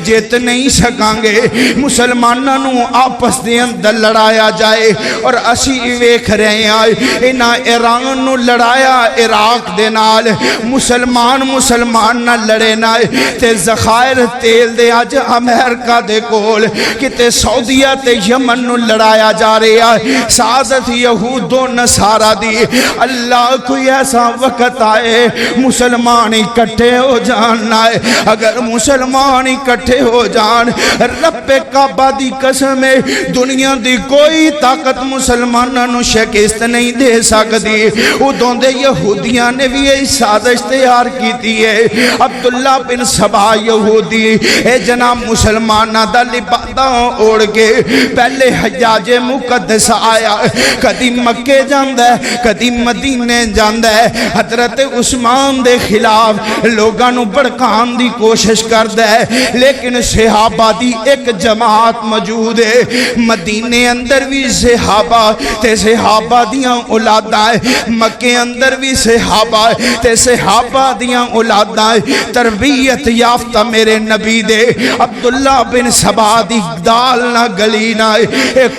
جیت نہیں سکاں گے مسلماناں نو آپس دے اندر لڑایا جائے اور اسی ویکھ رہے ہیں انہاں ایران نو لڑایا عراق دے نال مسلمان نہ لڑے نہ تے ذخائر تیل دے آج امریکہ دے کول کتے سعودیہ تے یمن نو لڑایا جا رہا ہے سعادت یہود و نصارا دی اللہ کوئی ایسا وقت آئے مسلمان اکٹھے ہو جاننا ہے اگر مسلمان اکٹھے ہو جان رب کعبہ دی قسم ہے دنیا دی کوئی طاقت مسلمانوں نو شکست نہیں دے سکتی ادھوں دے یہودیاں نے بھی یہ سازش تیار کیتی ہے عبداللہ بن سبا یہودی اے جناب مسلمانہ دا لبادہ اوڑ کے پہلے حجاج مقدس آیا کدی مکے جاندہ ہے کدی مدینے جاندہ ہے حضرت عثمان دے خلاف لوگانو بڑکان دی کوشش کردہ ہے لیکن صحابہ دی ایک جماعت موجود ہے مدینے اندر بھی صحابہ تے صحابہ دیاں اولادہ ہے مکے اندر بھی صحابہ تے صحابہ دیاں اولادہ ہے تربیت یافتہ میرے نبی دے عبداللہ بن سبا دی دال نہ گلی نہ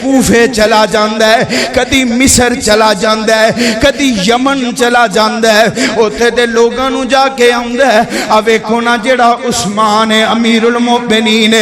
کوفے چلا جاندہ ہے کدی مصر چلا جاندہ ہے کدی یمن چلا جاندہ ہے اوتے دے لوگاں نو جا کے آندہ ہے اوے کھونا جڑا عثمان امیر المؤمنین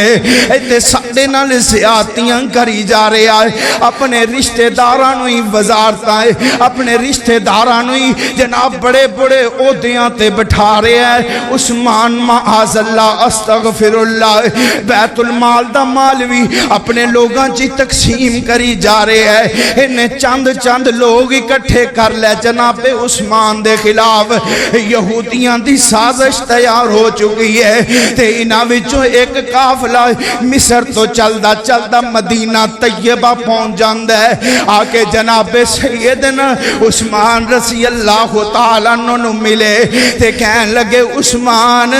تے ساڑے نال زیادتیاں کری جا رہے آئے اپنے رشتہ دارانو ہی وزارتا ہے اپنے رشتہ دارانو ہی جناب بڑے بڑے عہدیاں تے بٹھا رہے ہیں عثمان معاذ اللہ استغفر اللہ بیت المال دا مالوی اپنے لوگاں چی تقسیم کری جا رہے ہیں انہیں چند لوگ اکٹھے کر لے جناب عثمان دے خلاف یہودیاں دی سازش تیار ہو چکی ہے تے انہاں وچوں ایک قافلہ مصر تو چلدا مدینہ طیبہ پہنچ جاندا ہے آکے جناب سیدنا عثمان رضی اللہ تعالیٰ نو ملے تے کہن لگے عثمان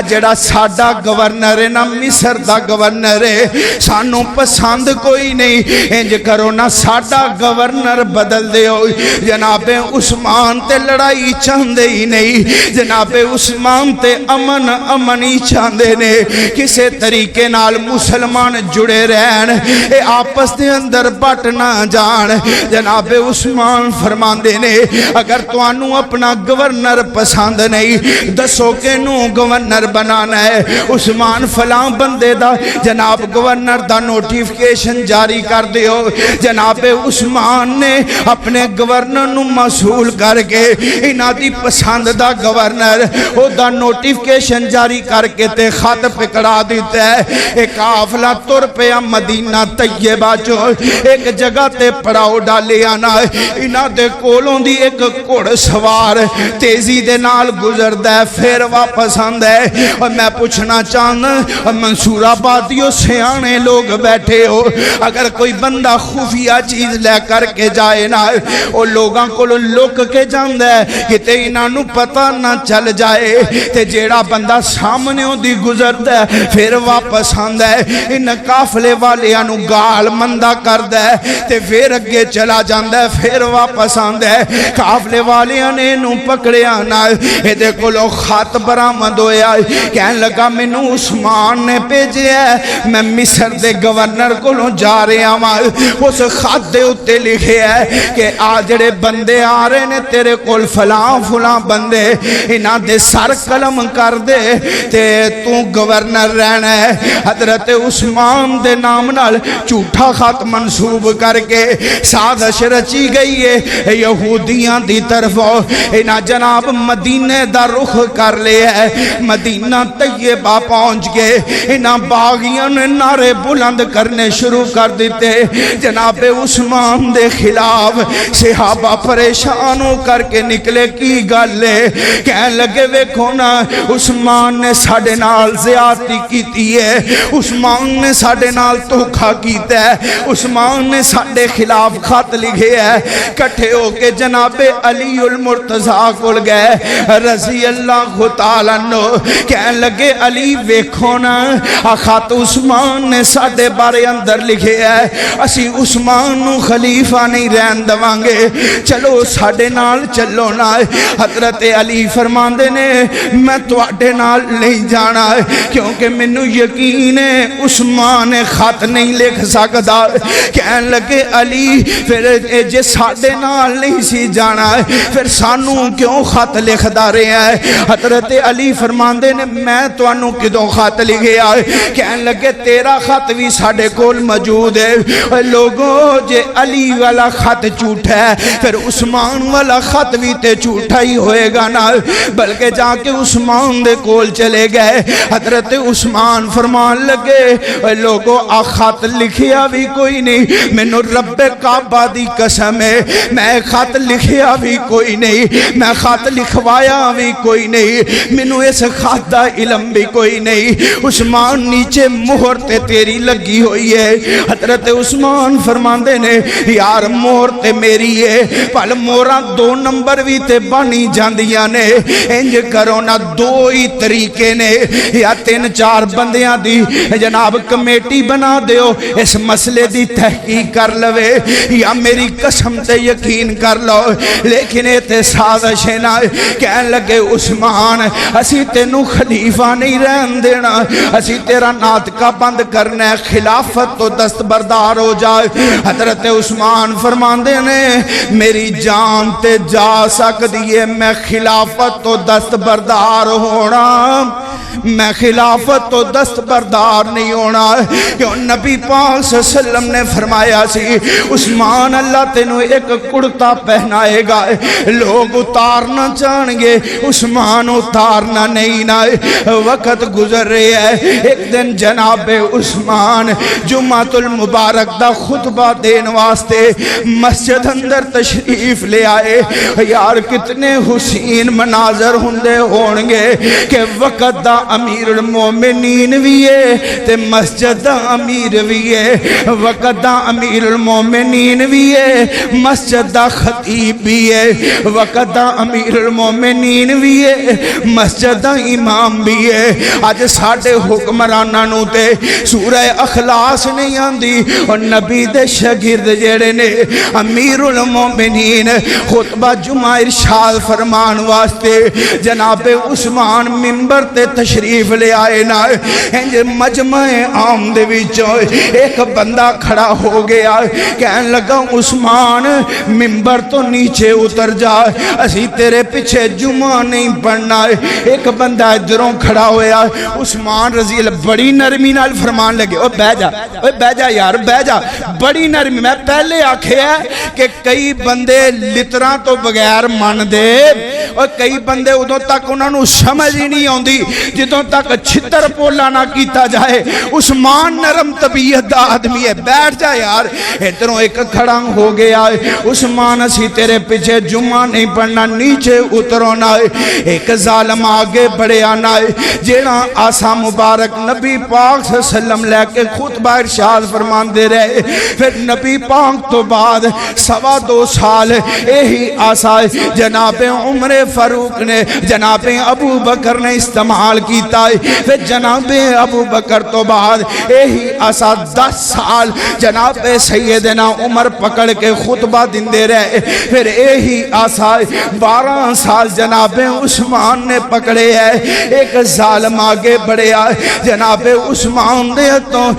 جڑا ساڈا گورنر ہے نا مصر دا گورنر ہے سانو پسند کوئی نہیں انج کرو نا ساڈا گورنر بدل دے ہو جناب عثمان تے لڑائی چاندے ہی نہیں جناب عثمان تے امن ہی چاندے نے کسے طریقے نال مسلمان جڑے رہن اے آپس دے اندر بٹ نہ جان جناب عثمان فرماندے نے اگر تو انو اپنا گورنر پسند نہیں دسو کہ نو گورنر بنانا ہے عثمان فلاں بندے دا جناب گورنر دا نوٹیفکیشن جاری کر دیو جناب عثمان نے اپنے گورنر نو مسئول کر کے انہاں دی پسند دا گورنر او دا نوٹیفکیشن جاری کر کے تے خط پکڑا دیتا ہے ایک قافلہ تر پہ مدینہ طیبہ چو ایک جگہ تے پڑاؤ ڈالے آنا انہاں دے کولوں دی ایک کوڑ سوار تیزی دے نال گزر دے پھر واپس آندے اور میں پوچھنا چاہنا منصور آبادیوں سیانے لوگ بیٹھے ہو اگر کوئی بندہ خفیہ چیز لے کر کے جائے نا وہ لوگاں کو لوک کے جاندے کہ تے انہاں نو پتہ نہ چل جائے تے جیڑا بندہ سامنے ہو دی گزر دے پھر واپس آندے ان قافلے والے انو گال مندہ کر دے تے پھر اگے چلا جاندے پھر واپس آندے قافلے والے انو پکڑے آنا اے دیکھو لو خط برآمد ہویا کہن لگا مینو عثمان نے بھیجے ہے میں مصر دے گورنر کو جا رہے ہیں اس خط دے اتے لکھے ہے کہ آجڑے بندے آ رہے نے تیرے کول فلاں بندے انہاں دے سر قلم کر دے تے تو گورنر رہنا ہے حضرت عثمان دے نام نال جھوٹا خط منصوب کر کے سازش رچی گئی ہے یہودیاں دی طرف انہاں جناب مدینے دا رخ کر لیا ہے، مدینہ طیبہ پہنچ گئے، انہاں باغیاں نے نعرے بلند کرنے شروع کر دیتے، جناب عثمان دے خلاف صحابہ پریشان ہو کر کے نکلے کی گالے، کہنے لگے ویکھو نا عثمان نے ساڑے نال زیادتی کیتی ہے، عثمان نے ساڑے نال دھوکا کیتا ہے، عثمان نے ساڑے خلاف خط لکھے ہے، کٹھے ہو کے جناب علی المرتضیٰ کھل گئے رضی اللہ تعالیٰ عنہ، کہنے لگے علی ویکھو نا خط عثمان نے ساڑے بارے اندر لکھے ہے، اسی عثمان نو خلیفہ نہیں رہن دوانگے، چلو ساڑے نال چلو نا۔ حضرت علی فرماندے نے میں تواڈے نال نہیں جانا کیونکہ مینوں یقین ہے عثمان خط نہیں لکھ سکدا۔ کہنے لگے علی پھر جے ساڈے نال نہیں سی جانا پھر سانوں کیوں خط لکھدا رہا ہے؟ حضرت علی فرماندے نے میں تانوں کدوں خط لکھیا؟ کہنے لگے تیرا خط بھی ساڈے کول موجود ہے، لوگوں جے علی والا خط جھوٹا ہے پھر عثمان والا خط بھی تے جھوٹا ہی ہوئے گا نا۔ بلکہ جا کے عثمان دے کول چلے گئے، حضرت عثمان فرمان لگے لوگوں آ خط لکھیا بھی کوئی نہیں، مینوں رب کعبہ دی قسم ہے میں خط لکھیا بھی کوئی نہیں، میں خط لکھوایا بھی کوئی نہیں، مینوں اس خط دا علم بھی کوئی نہیں، عثمان نیچے مہر تے تیری لگی ہوئی ہے۔ حضرت عثمان فرماندے نے یار مہر تے میری ہے پل موراں دو نمبر بھی تے بانی جاندیاں نے، انج کرو نا دو ہی طریقے نے، یا تین چار بندیاں دی جناب کمیٹی بنا دیو اس مسئلے دی تحقیق کر لوے، یا میری قسم تے یقین کر لو، لیکن اے تے سازش ہے نا۔ کہنے لگے عثمان اسی تینوں خلیفہ نہیں رہن دینا، اسی تیرا ناطقہ بند کرنا ہے، خلافت تو دستبردار ہو جائے۔ حضرت عثمان فرماندے نے میری جان تے جا سکتی ہے، میں خلافت تو دستبردار ہونا، میں خلافت تو دستبردار نہیں ہونا، کیوں نبی پاک صلی اللہ علیہ وسلم نے فرمایا سی عثمان اللہ تینوں ایک کرتا پہنائے گا، لوگ اتارنا چاہیں گے عثمان اتارنا نہیں نا۔ وقت گزر رہے ہے، ایک دن جناب عثمان جمعۃ المبارک دا خطبہ دین واسطے مسجد اندر تشریف لے آئے۔ یار کتنے حسین مناظر ہوندے ہونگے کہ وقت دا امیر المومنین بھی ہے تے مسجد دا امیر بھی ہے، وقت دا امیر المومنین بھی ہے، مسجد دا خطیب بھی ہے، وقت دا امیر المومنین بھی ہے، مسجد دا امام بھی ہے۔ آج ساڑھے حکمرانہ نو تے سورہ اخلاص نہیں آندی، اور نبی دے شاگرد جیڑے نے امیر المومنین خطبہ جمعہ ارشاد فرمان واسطے جناب عثمان منبر تے تشریف لے آئے نا۔ انج مجمع عام دے وچوں ایک بندہ کھڑا ہو گیا، کہنے لگا عثمان منبر تو نیچے اتر جا، اسی تیرے پیچھے جمعہ نہیں پڑھنا۔ ایک بندہ ادھروں کھڑا ہویا، عثمان رضی اللہ بڑی نرمی نال فرمان لگے او بہ جا یار بہ جا، بڑی نرمی۔ میں پہلے آکھے ہے کہ کئی بندے لتراں تو بغیر من دے، اور کئی بندے ادھوں تک انہوں نے سمجھ ہی نہیں آندی جدوں تک چھتر پولا نہ کیتا جائے۔ عثمان نرم طبیعت دا آدمی ہے، بیٹھ جا یار۔ ادھروں ایک کھڑا ہو گیا، عثمان اسی تیرے پیچھے جمعہ نہیں پڑھنا، نیچے اترو نہ۔ ایک ظالم آگے بڑھے آنا ہے، جیڑا آسا مبارک نبی پاک صلی اللہ علیہ وسلم لے کے خطبہ ارشاد فرمان دے رہے۔ پھر نبی پاک تو بعد 2.25 سال یہی آسا جناب عمر فاروق نے جناب ابو بکر نے استعمال کیتا ہے۔ پھر جناب ابو بکر تو بعد یہی آسا 10 سال جناب سیدنا عمر پکڑ کے خطبہ دندے رہے۔ پھر یہی آسا 12 سال جناب عثمان نے پکڑے ہے۔ ایک ظالم آگے بڑھے آئے، جناب عثمان دے تو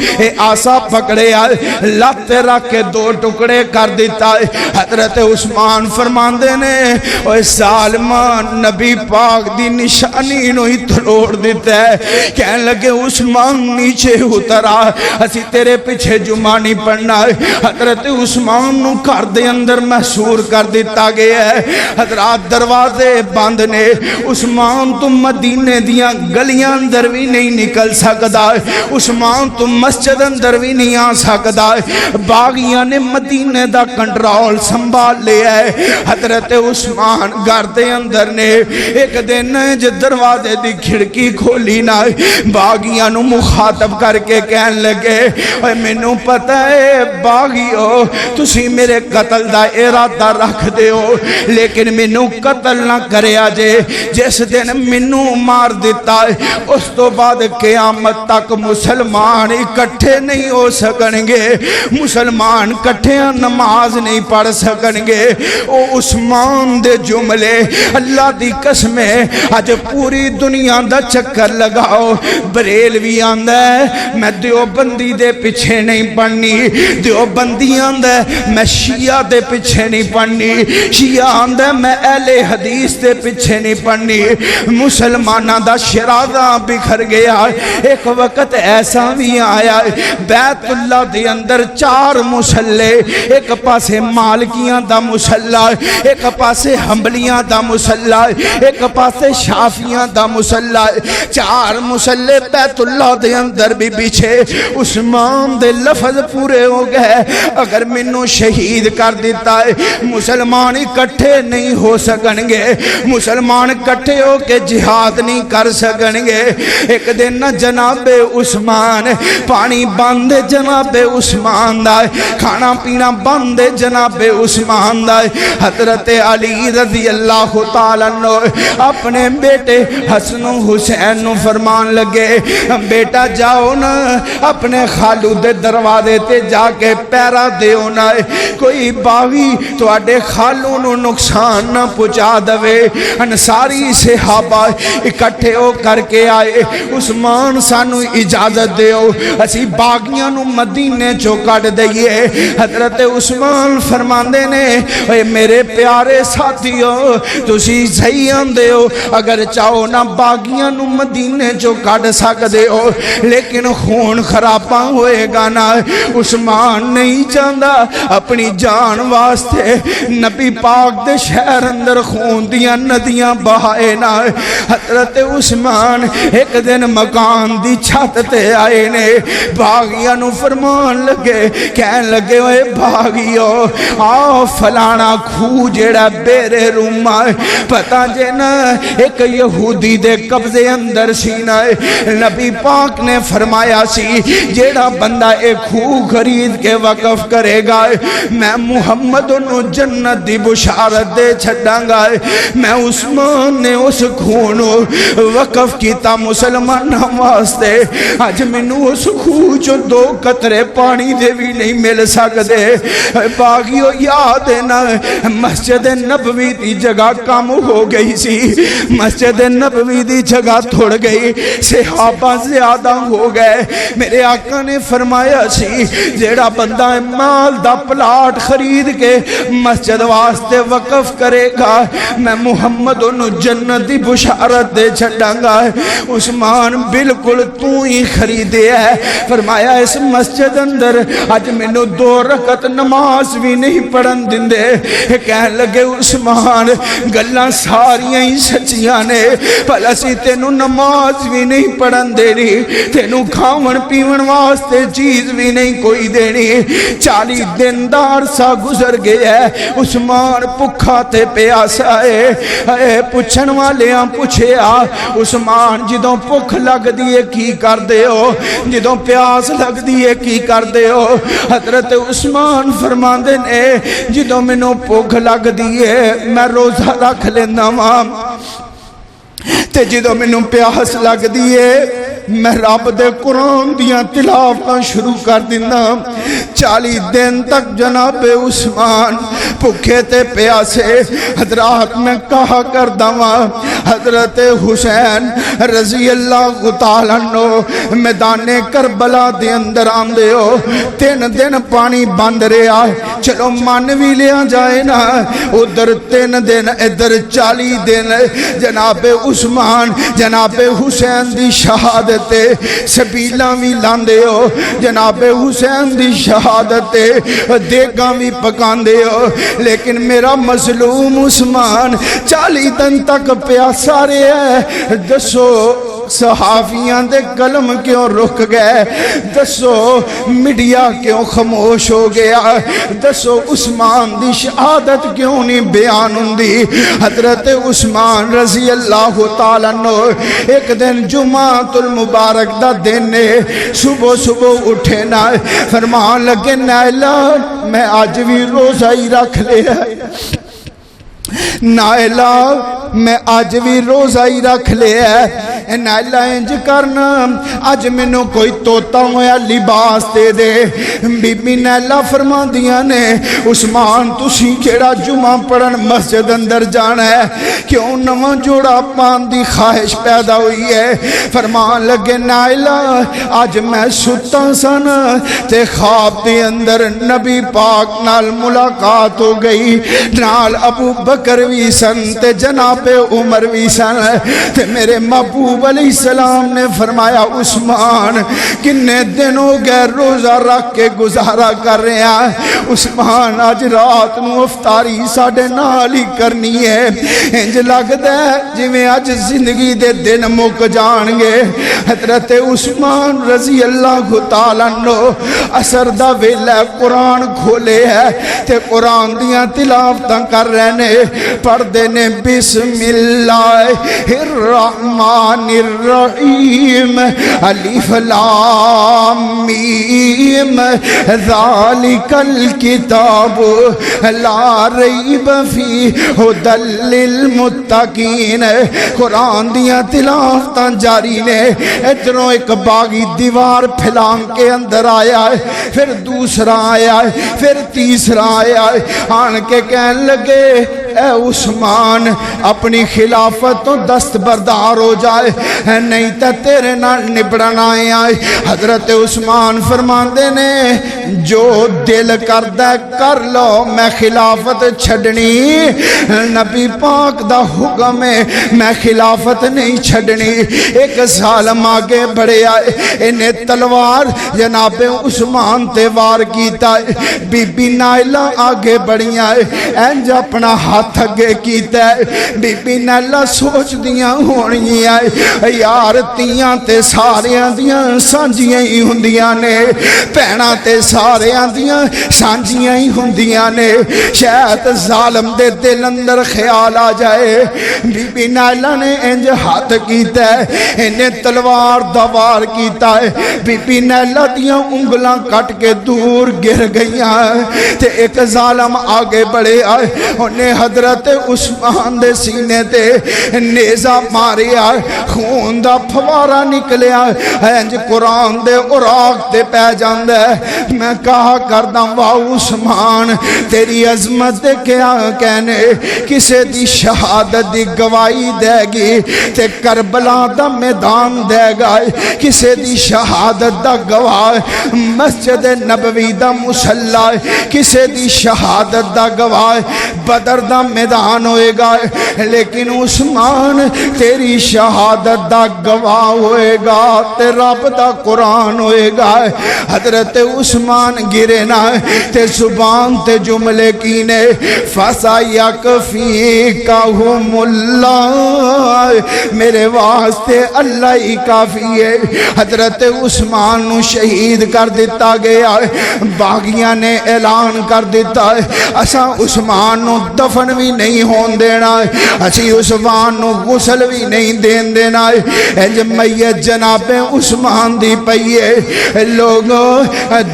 آسا پکڑے آئے، لات رکھ کے 2 ٹکڑے کر دیتا ہے۔ حضرت عثمان فرمان دے نے اوہ ظالمان نبی پاک دی نشانی نو ہی تھلو چھوڑ دیتا ہے. کہنے لگے عثمان نیچے اترا, اسی تیرے پیچھے جمعہ نہیں پڑھنا ہے. حضرت عثمان نو گھر دے اندر محصور کر دیتا گیا ہے. حضرات دروازے بند نے, عثمان تو مدینے دیاں گلیاں اندر بھی نہیں نکل سکتا ہے, عثمان تو مسجد اندر بھی نہیں آ سکتا ہے. باغیاں نے مدینے دا کنٹرول سنبھال لیا ہے. حضرت عثمان گھر دے اندر نے ایک دن جو دروازے دی کھڑکی کھولی نہ, باغیاں نو مخاطب کر کے کہن لگے اے مینوں پتہ ہے باغیو تسی میرے قتل دا ارادہ رکھ دیو, لیکن مینوں قتل نہ کریا جے. جس دن مینوں مار دیتا ہے اس تو بعد قیامت تک مسلمان اکٹھے نہیں ہو سکن گے, مسلمان کٹھے نماز نہیں پڑھ سکن گے. او عثمان دے جملے اللہ دی قسم ہے اج پوری دنیا دا چکر لگاؤ, بریلوی آندا ہے میں دیوبندی دے پیچھے نہیں پڑھنی, دیوبندی آندا ہے میں شیعہ دے پیچھے نہیں پڑھنی, شیعہ آندا ہے میں اہل حدیث دے پیچھے نہیں پڑھنی. مسلمانہ دا شرازہ بکھر گیا. ایک وقت ایسا بھی آیا بیت اللہ دے اندر 4 مسلے, ایک پاسے مالکیاں دا مسلح, ایک پاسے حنبلیاں دا مسلح, ایک پاسے شافیاں دا مسلح, 4 مسلے بیت اللہ دے اندر بھی بچھے. عثمان دے لفظ پورے ہو گئے اگر منو شہید کر دیتا ہے مسلمان اکٹھے نہیں ہو سکن گے, مسلمان اکٹھے ہو کے جہاد نہیں کر سکن گے. ایک دن جناب عثمان پانی بند جناب عثمان دا, کھانا پینا بند جناب عثمان دا. حضرت علی رضی اللہ تعالیٰ عنہ اپنے بیٹے حسن و حسین نو فرمان لگے بیٹا جاؤ نا اپنے خالو دے دروازے تے جا کے پیرا دیو نا, کوئی باغی تواڈے خالو نو نقصان نہ پہنچا دے. انصاری صحابہ اکٹھے ہو کر کے آئے, عثمان سانو اجازت دیو اسی باغیاں نو مدینے چو کٹ دئیے. حضرت عثمان فرماندے نے اے میرے پیارے ساتھیو تسی صحیح آندے ہو, اگر چاہو نا باغیاں نو مدینے چو کٹ سکدے ہو لیکن خون خرابہ ہوئے گا نا. عثمان نہیں چاہندا اپنی جان واسطے نبی پاک دے شہر اندر خون دیاں ندیاں بہائے نا. حضرت عثمان ایک دن مکان دی چھت تے آئے نے, باغیاں نو فرمان لگے کہن لگے اے باغیو آؤ فلانا کھو جیڑا بیرے روما پتہ جے نا ایک یہودی دے قبضے اندر سی نا. نبی پاک نے فرمایا سی جیڑا بندہ ایک کھو خرید کے وقف کرے گا میں محمد نو جنت دی بشارت دے چھڑاں گا. میں عثمان نے اس کھونو وقف کیتا مسلمان واسطے, آج منو اس کھو جو 2 قطرے پانی دے بھی نہیں مل سکتے. باغیو یاد ہے نا مسجد نبوی دی جگہ کم ہو گئی سی, مسجد نبوی دی جگہ تھوڑ گئی, صحابہ زیادہ ہو گئے. میرے آقا نے فرمایا سی جیڑا بندہ مال دا پلاٹ خرید کے مسجد واسطے وقف کرے گا میں محمد انہوں جنت دی بشارت دے چھڑاں گا. عثمان بالکل تو ہی خریدے ہے. فرمایا اس مسجد اندر آج منو 2 رکعت نماز بھی نہیں پڑھن دندے. کہن لگے عثمان گلاں ساریاں ہی سچیاں نے, پہلا سی تینو نماز بھی نہیں پڑھن دینی, تینو کھاون پیون واسطے چیز بھی نہیں کوئی دینی. 40 دن دار سا گزر گیا ہے, عثمان پکھا تے پیاسا ہے. پوچھن والیاں پوچھے عثمان جدوں پکھ لگ دیئے کی کر دے ہو, جدوں پیاس لگ دیئے کی کر دے ہو. حضرت عثمان فرماندے نے جدوں منوں پکھ لگ دیئے میں روزہ رکھ لینا ماں, تے جدوں منوں پیاس لگ دیئے میں رب دے قرآن دیاں تلاوتاں شروع کر دینا. 40 دن تک جناب عثمان بھوکے تے پیاسے. حضرات میں کہا کر داواں حضرت حسین رضی اللہ تعالیٰ عنہ میدان کربلا دے اندر آندے ہو 3 دن پانی بند رہا چلو من بھی لیا جائے نا ادھر 3 دن ادھر 40 دن جناب عثمان جناب حسین دی شہادت سبیلاں بھی لاندے ہو جناب حسین دی شہادت دیگاں بھی پکاندے ہو لیکن میرا مظلوم عثمان 40 دن تک پیاسا رہا ہے دسو صحافیاں دے قلم کیوں رک گئے دسو میڈیا کیوں خاموش ہو گیا دسو عثمان دی شہادت کیوں نہیں بیان ہوندی حضرت عثمان رضی اللہ تعالیٰ عنہ ایک دن جمعۃ المبارک دا دن صبح صبح اٹھے نا فرمان لگے نائلہ میں آج بھی روزہ ہی رکھ لیا نائلہ میں آج بھی روزہ ہی رکھ لیا ہے نائلہ انج کرنا آج منو کوئی توتا ہویا لباس دے دے بی بی نائلہ فرما دیا نے عثمان تسی جیڑا جمعہ پڑھن مسجد اندر جانا ہے کیوں نواں جوڑا پان دی خواہش پیدا ہوئی ہے فرمان لگے نائلہ آج میں ستا سن تے خواب دے اندر نبی پاک نال ملاقات ہو گئی نال ابو بکر بھی سن تے جناب عمر بھی سن تے میرے محبوب علیہ السلام نے فرمایا عثمان کنے دن ہو گئے روزہ رکھ کے گزارا کر رہے ہیں عثمان آج رات نو افطاری ساڑھے نال ہی کرنی ہے انج لگدا ہے جی میں آج زندگی دے دن مک جان گے حضرت عثمان رضی اللہ تعالیٰ عنہ اثر دا ویلا قرآن کھولے ہے تے قرآن دیاں تلاوتاں کر رہے نے پڑھ دینے بسم اللہ الرحمن الرحیم الف لام میم ذالک الکتاب لا ریب فی ھدی للمتقین قرآن دیاں تلاوتاں جاری نے ادھروں ایک باغی دیوار پھلان کے اندر آیا ہے پھر دوسرا آیا ہے پھر تیسرا آیا ہے آن کے کہنے لگے اے عثمان اپنی خلافت تو دستبردار ہو جائے نہیں تا تیرے نال نبڑنا آئے حضرت عثمان فرماندے نے جو دل کردہ کر لو میں خلافت چھڑنی نبی پاک دا حکم ہے میں خلافت نہیں چھڑنی ایک ظالم آگے بڑھے آئے انہیں تلوار جناب عثمان تے وار کیتا ہے بی بی نائلہ آگے بڑھی آئے اینج اپنا ہاتھ اگے کیتا ہے بی بی نائلہ سوچ دیاں ہونی آئے یار تیاں تے ساریاں دیاں سانجیاں ہی ہندیاں نے پہنا تے ساریاں دیاں سانجیاں ہی ہندیاں نے شاید ظالم دے دل اندر خیال آ جائے بی بی نائلہ نے انج ہاتھ کیتا ہے انہیں تلوار دوار کیتا ہے بی بی نائلہ دیاں انگلاں کٹ کے دور گر گئیاں تے ایک ظالم آگے بڑھے آئے انہیں حضرت عثمان دے سینے تے نیزہ مارے آئے خون دا پھوارا نکلے آئے انج قرآن دے اوراق تے پہ جاندے میں کہا کرداں واہ عثمان تیری عظمت دے کیا کہنے کسے دی شہادت دی گواہی دے گی تے کربلا دا میدان دے گا کسے دی شہادت دا گواہ مسجد نبوی دا مسلح کسے دی شہادت دا گواہ بدر دا میدان ہوئے گا لیکن عثمان تیری شہادت دا گواہ ہوئے گا تے رب دا قرآن ہوئے گا حضرت عثمان گرے نہ تے زبان تے جملے کینے فَسَيَكْفِيكَهُمُ اللَّهُ میرے واسطے اللہ ہی کافی ہے حضرت عثمان نو شہید کر دیتا گیا باغیاں نے اعلان کر دیتا ہے اساں عثمان نو دفن بھی نہیں ہون دینا اسی عثمان نو غسل بھی نہیں دین دینا انج میت جناب عثمان دی پئیے لوگ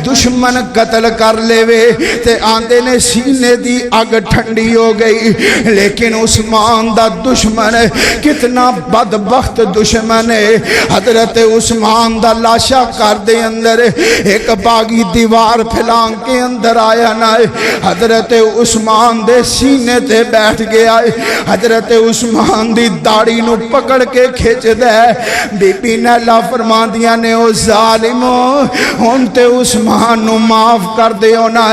دشمن قتل کر لے وے تے آندے نے سینے دی اگ ٹھنڈی ہو گئی لیکن عثمان دا دشمن کتنا بدبخت دشمن ہے حضرت عثمان دا لاشا کر دے اندر ایک باغی دیوار پھلان کے اندر آیا نہ حضرت عثمان دے سینے تے بیٹھ گیا ہے. حضرت عثمان دی داڑھی نو پکڑ کے کھچ دے. بی بی نیلا فرماندیاں نے او ظالمو ہن تے عثمان نو معاف کر دیو نا.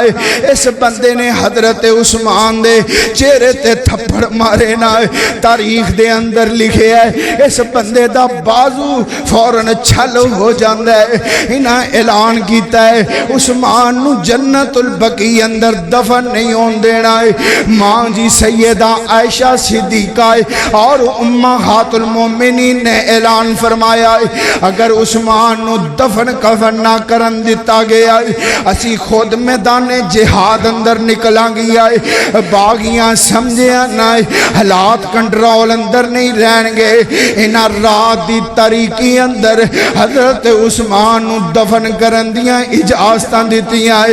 اس بندے نے حضرت عثمان دے چہرے تے تھپڑ مارے نا. تاریخ دے اندر لکھے ہے اس بندے دا بازو فوراً چھل ہو جاندا ہے. انہاں اعلان کیتا ہے عثمان نو جنت البقیع اندر دفن نہیں ہون دینا ہے. ماں جی سیدہ عائشہ صدیقہ اور امہات المومنین نے اعلان فرمایا ہے اگر عثمان نو دفن کفن نہ کرن دیتا گیا ہے اسی خود میدان جہاد اندر نکلاں گیا ہے. باغیاں سمجھیاں نہ حالات کنٹرول اندر نہیں رہن گے. انہاں رات دی تاریکی اندر حضرت عثمان نو دفن کرن دیاں اجازتاں دتیاں.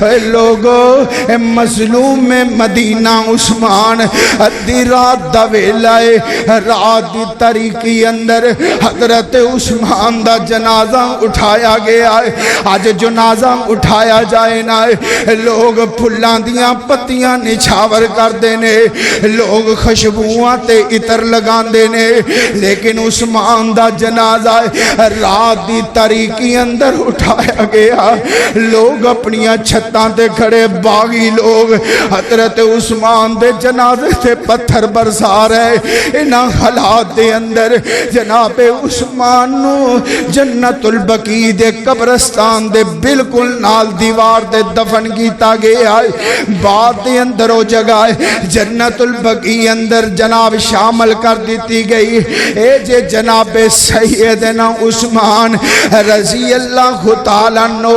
اے لوگو اے مظلوم مدینہ عثمان ادھی رات دا ویلا ہے. رات دی تاریکی اندر حضرت عثمان دا جنازہ اٹھایا گیا ہے. آج جنازہ اٹھایا جائے نا لوگ پھلاں دیاں پتیاں نچھاور کر دینے, لوگ خوشبوواں تے عطر لگان دینے, لیکن عثمان دا جنازہ رات دی تاریکی اندر اٹھایا گیا. لوگ اپنیاں چھتاں تے کھڑے باغی لوگ حضرت عثمان دے جنازے تے پتھر برسا رہے. انہاں حالات دے اندر جناب عثمان نو جنت البقیع دے قبرستان دے بالکل نال دیوار دے دفن کیتا گیا ہے. بعد دے اندر وہ جگہ جنت البقیع اندر جناب شامل کر دیتی گئی. اے جے جناب سیدنا عثمان رضی اللہ تعالیٰ عنہ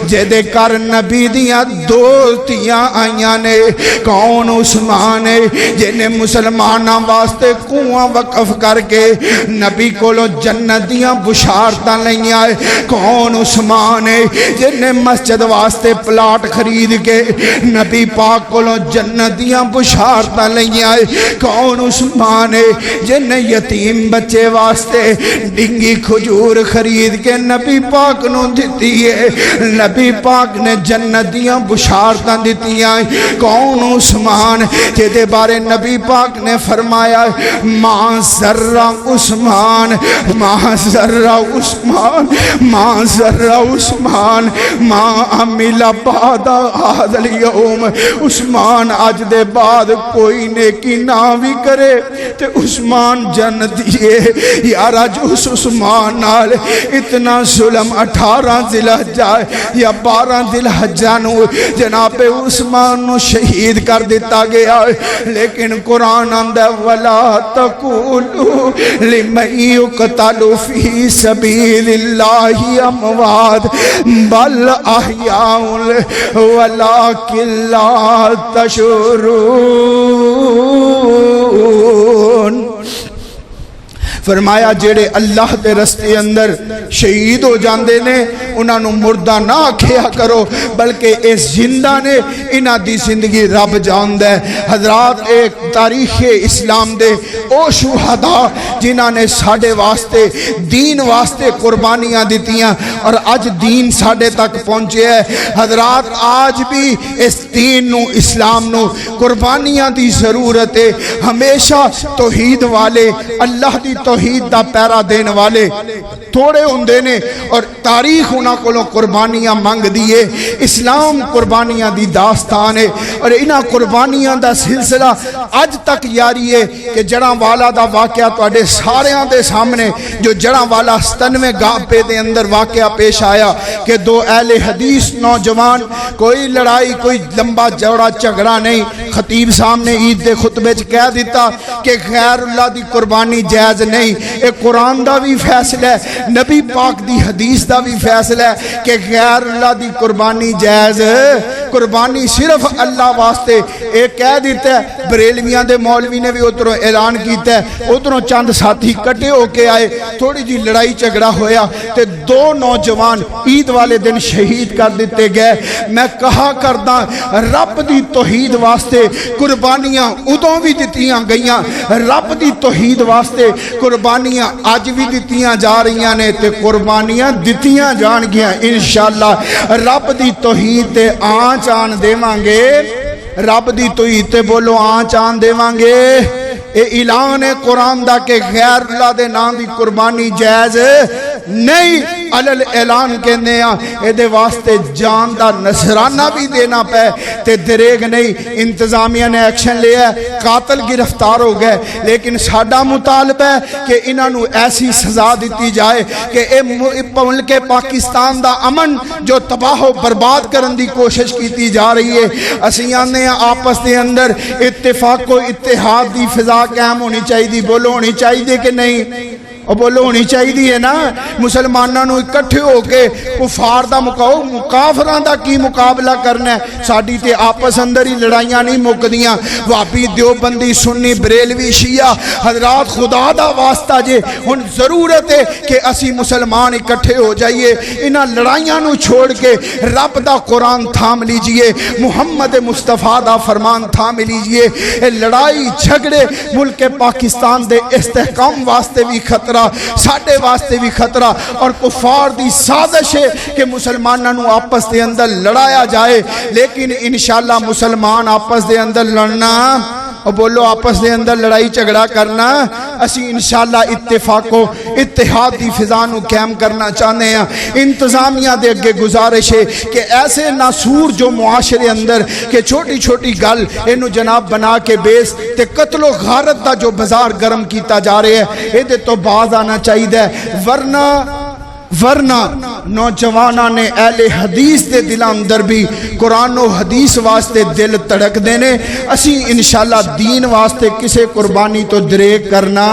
جدے کر نبی دیاں دو تیاں آئیاں نے. کون عثمان ہے جنہیں مسلماناں واسطے کنواں وقف کر کے نبی کولو جنت دیاں بشارتاں لئیاں. کون عثمان ہے جنہیں مسجد واسطے پلاٹ خرید کے نبی پاک کولو جنت دیاں بشارتاں لئیاں. کون عثمان ہے جنہیں یتیم بچے واسطے ڈنگی کھجور خرید کے نبی پاک نو دیتی ہے. نبی پاک نے جنت دیاں بشارتاں دیتیاں. کون عثمان جدے بارے نبی پاک نے فرمایا ماں ذرہ عثمان ماں ذرہ عثمان ماں ذرہ عثمان ماں عمل بعد هذا اليوم. عثمان آج دے بعد کوئی نیکی نہ بھی کرے تے عثمان جنتی ہے. یار آج اس عثمان نال اتنا ظلم 18 ذی الحجہ یا 12 ذی الحجہ نو جناب عثمان نو شہید کر دیتا گیا. لیکن قرآن اندہ وَلَا تَقُولُوا لِمَنْ يُقْتَلُ فِي سَبِيلِ اللَّهِ أَمْوَاتٌ بَلْ أَحْيَاءٌ وَلَكِنْ لَا تَشْعُرُونَ. فرمایا جڑے اللہ دے رستے اندر شہید ہو جاندے نے انہاں نو مردہ نہ آکھیا کرو بلکہ اے زندہ نے. انہاں دی زندگی رب جاندا ہے. حضرات ایک تاریخ اسلام دے او شہداء جنہاں نے ساڈے واسطے دین واسطے قربانیاں دتیاں اور اج دین ساڈے تک پہنچے ہے. حضرات آج بھی اس دین نو اسلام نو قربانیاں دی ضرورت ہے. ہمیشہ توحید والے اللہ دی توحید دا پیرا دین والے تھوڑے ہوندے نے اور تاریخ انہاں کولوں قربانیاں مانگ دیے. اسلام قربانیاں دی داستان ہے اور انہاں قربانیاں دا سلسلہ اج تک جاری ہے کہ جڑاں والا دا واقعہ تواڈے ساریاں دے سامنے جو جڑاں والا 97 گاپے دے اندر واقعہ پیش آیا کہ دو اہل حدیث نوجوان کوئی لڑائی کوئی لمبا چوڑا جھگڑا نہیں. خطیب صاحب نے عید دے خطبے چ کہہ دیتا کہ غیر اللہ دی قربانی جائز نہیں. اے قرآن دا بھی فیصلہ ہے نبی پاک دی حدیث دا بھی فیصلہ ہے کہ غیر اللہ دی قربانی جائز. قربانی صرف اللہ واسطے. ایک کہہ دیتا ہے بریلویاں دے مولوی نے بھی ادھروں اعلان کیتا ہے. ادھروں چند ساتھی کٹے ہو کے آئے تھوڑی جی لڑائی جھگڑا ہویا تے دو نوجوان عید والے دن شہید کر دیتے گئے. میں کہا کردا رب دی توحید واسطے قربانیاں ادوں بھی دتیاں گئیاں. رب دی توحید واسطے قربانیاں آج بھی دتیاں جا رہیاں نے تے قربانیاں دتیاں جان گیاں انشاءاللہ. رب دی توحید تے آن چان دے مانگے رب دی توئی تے بولو آن چان دیوان گے اے اعلان ہے قرآن دا کہ غیر اللہ دے نام دی قربانی جائز نہیں علل اعلان کہنے ہیں اے دے واسطے جان دا نصرانہ بھی دینا پہ تے دریگ نہیں انتظامیہ نے ایکشن لیا ہے قاتل گرفتار ہو گئے لیکن ساڈا مطالبہ ہے کہ انہاں نو ایسی سزا دیتی جائے کہ اے ملک پاکستان دا امن جو تباہ و برباد کرن دی کوشش کیتی جا رہی ہے اسیاں نے آپس دے اندر اتفاق و اتحاد دی فضا قائم ہونی چاہیے بولو ہونی چاہیے کہ نہیں اور بولو ہونی چاہیے نا مسلمانوں نو اکٹھے ہو کے کفار دا مکافران دا کی مقابلہ کرنا ہے ساڈی تے آپس اندر ہی لڑائیاں نہیں مکدیاں وہابی دیوبندی سنی بریلوی شیعہ حضرات خدا دا واسطہ جے ہن ضرورت ہے کہ اسی مسلمان اکٹھے ہو جائیے انہاں لڑائیاں نو چھوڑ کے رب دا قرآن تھام لیجئے محمد مصطفیٰ دا فرمان تھام لیجئے لڑائی جھگڑے ملک پاکستان دے استحکام واسطے بھی خطرہ ساڑھے واسطے بھی خطرہ اور کفار دی سازش ہے کہ مسلمانوں آپس دے اندر لڑایا جائے لیکن انشاءاللہ مسلمان آپس دے اندر لڑنا اور بولو آپس دے اندر لڑائی جھگڑا کرنا اسی انشاءاللہ اتفاق و اتحاد دی فضا نو قائم کرنا چاہنے ہیں انتظامیہ دے اگے گزارش ہے کہ ایسے ناسور جو معاشرے اندر کہ چھوٹی چھوٹی گل انہوں جناب بنا کے بیس تے قتل و غارت دا جو بازار گرم کیتا جا رہے ہیں یہ دے تو باز آنا چاہیے ورنہ نوجوانہ نے اہل حدیث دے دل اندر بھی قرآن و حدیث واسطے دل تڑک دینے اسی انشاءاللہ دین واسطے کسے قربانی تو دریک کرنا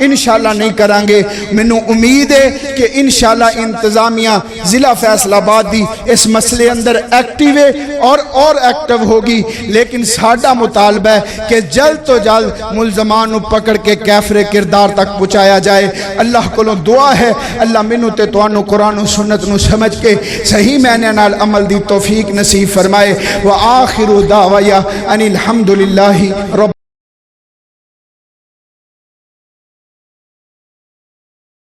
انشاءاللہ نہیں کرانگے منو امید ہے کہ انشاءاللہ انتظامیہ ضلع فیصل آباد دی اس مسئلے اندر ایکٹیو ہے اور ایکٹیو ہوگی لیکن ساڈا مطالبہ ہے کہ جلد تو جلد ملزمان پکڑ کے کیفر کردار تک پہنچایا جائے اللہ کو دعا ہے اللہ منو تے توانو قرآن و سنت نو سمجھ کے صحیح معنی نال عمل دی توفیق نصیب فرمائے وآخر دعویہ ان الحمدللہ رب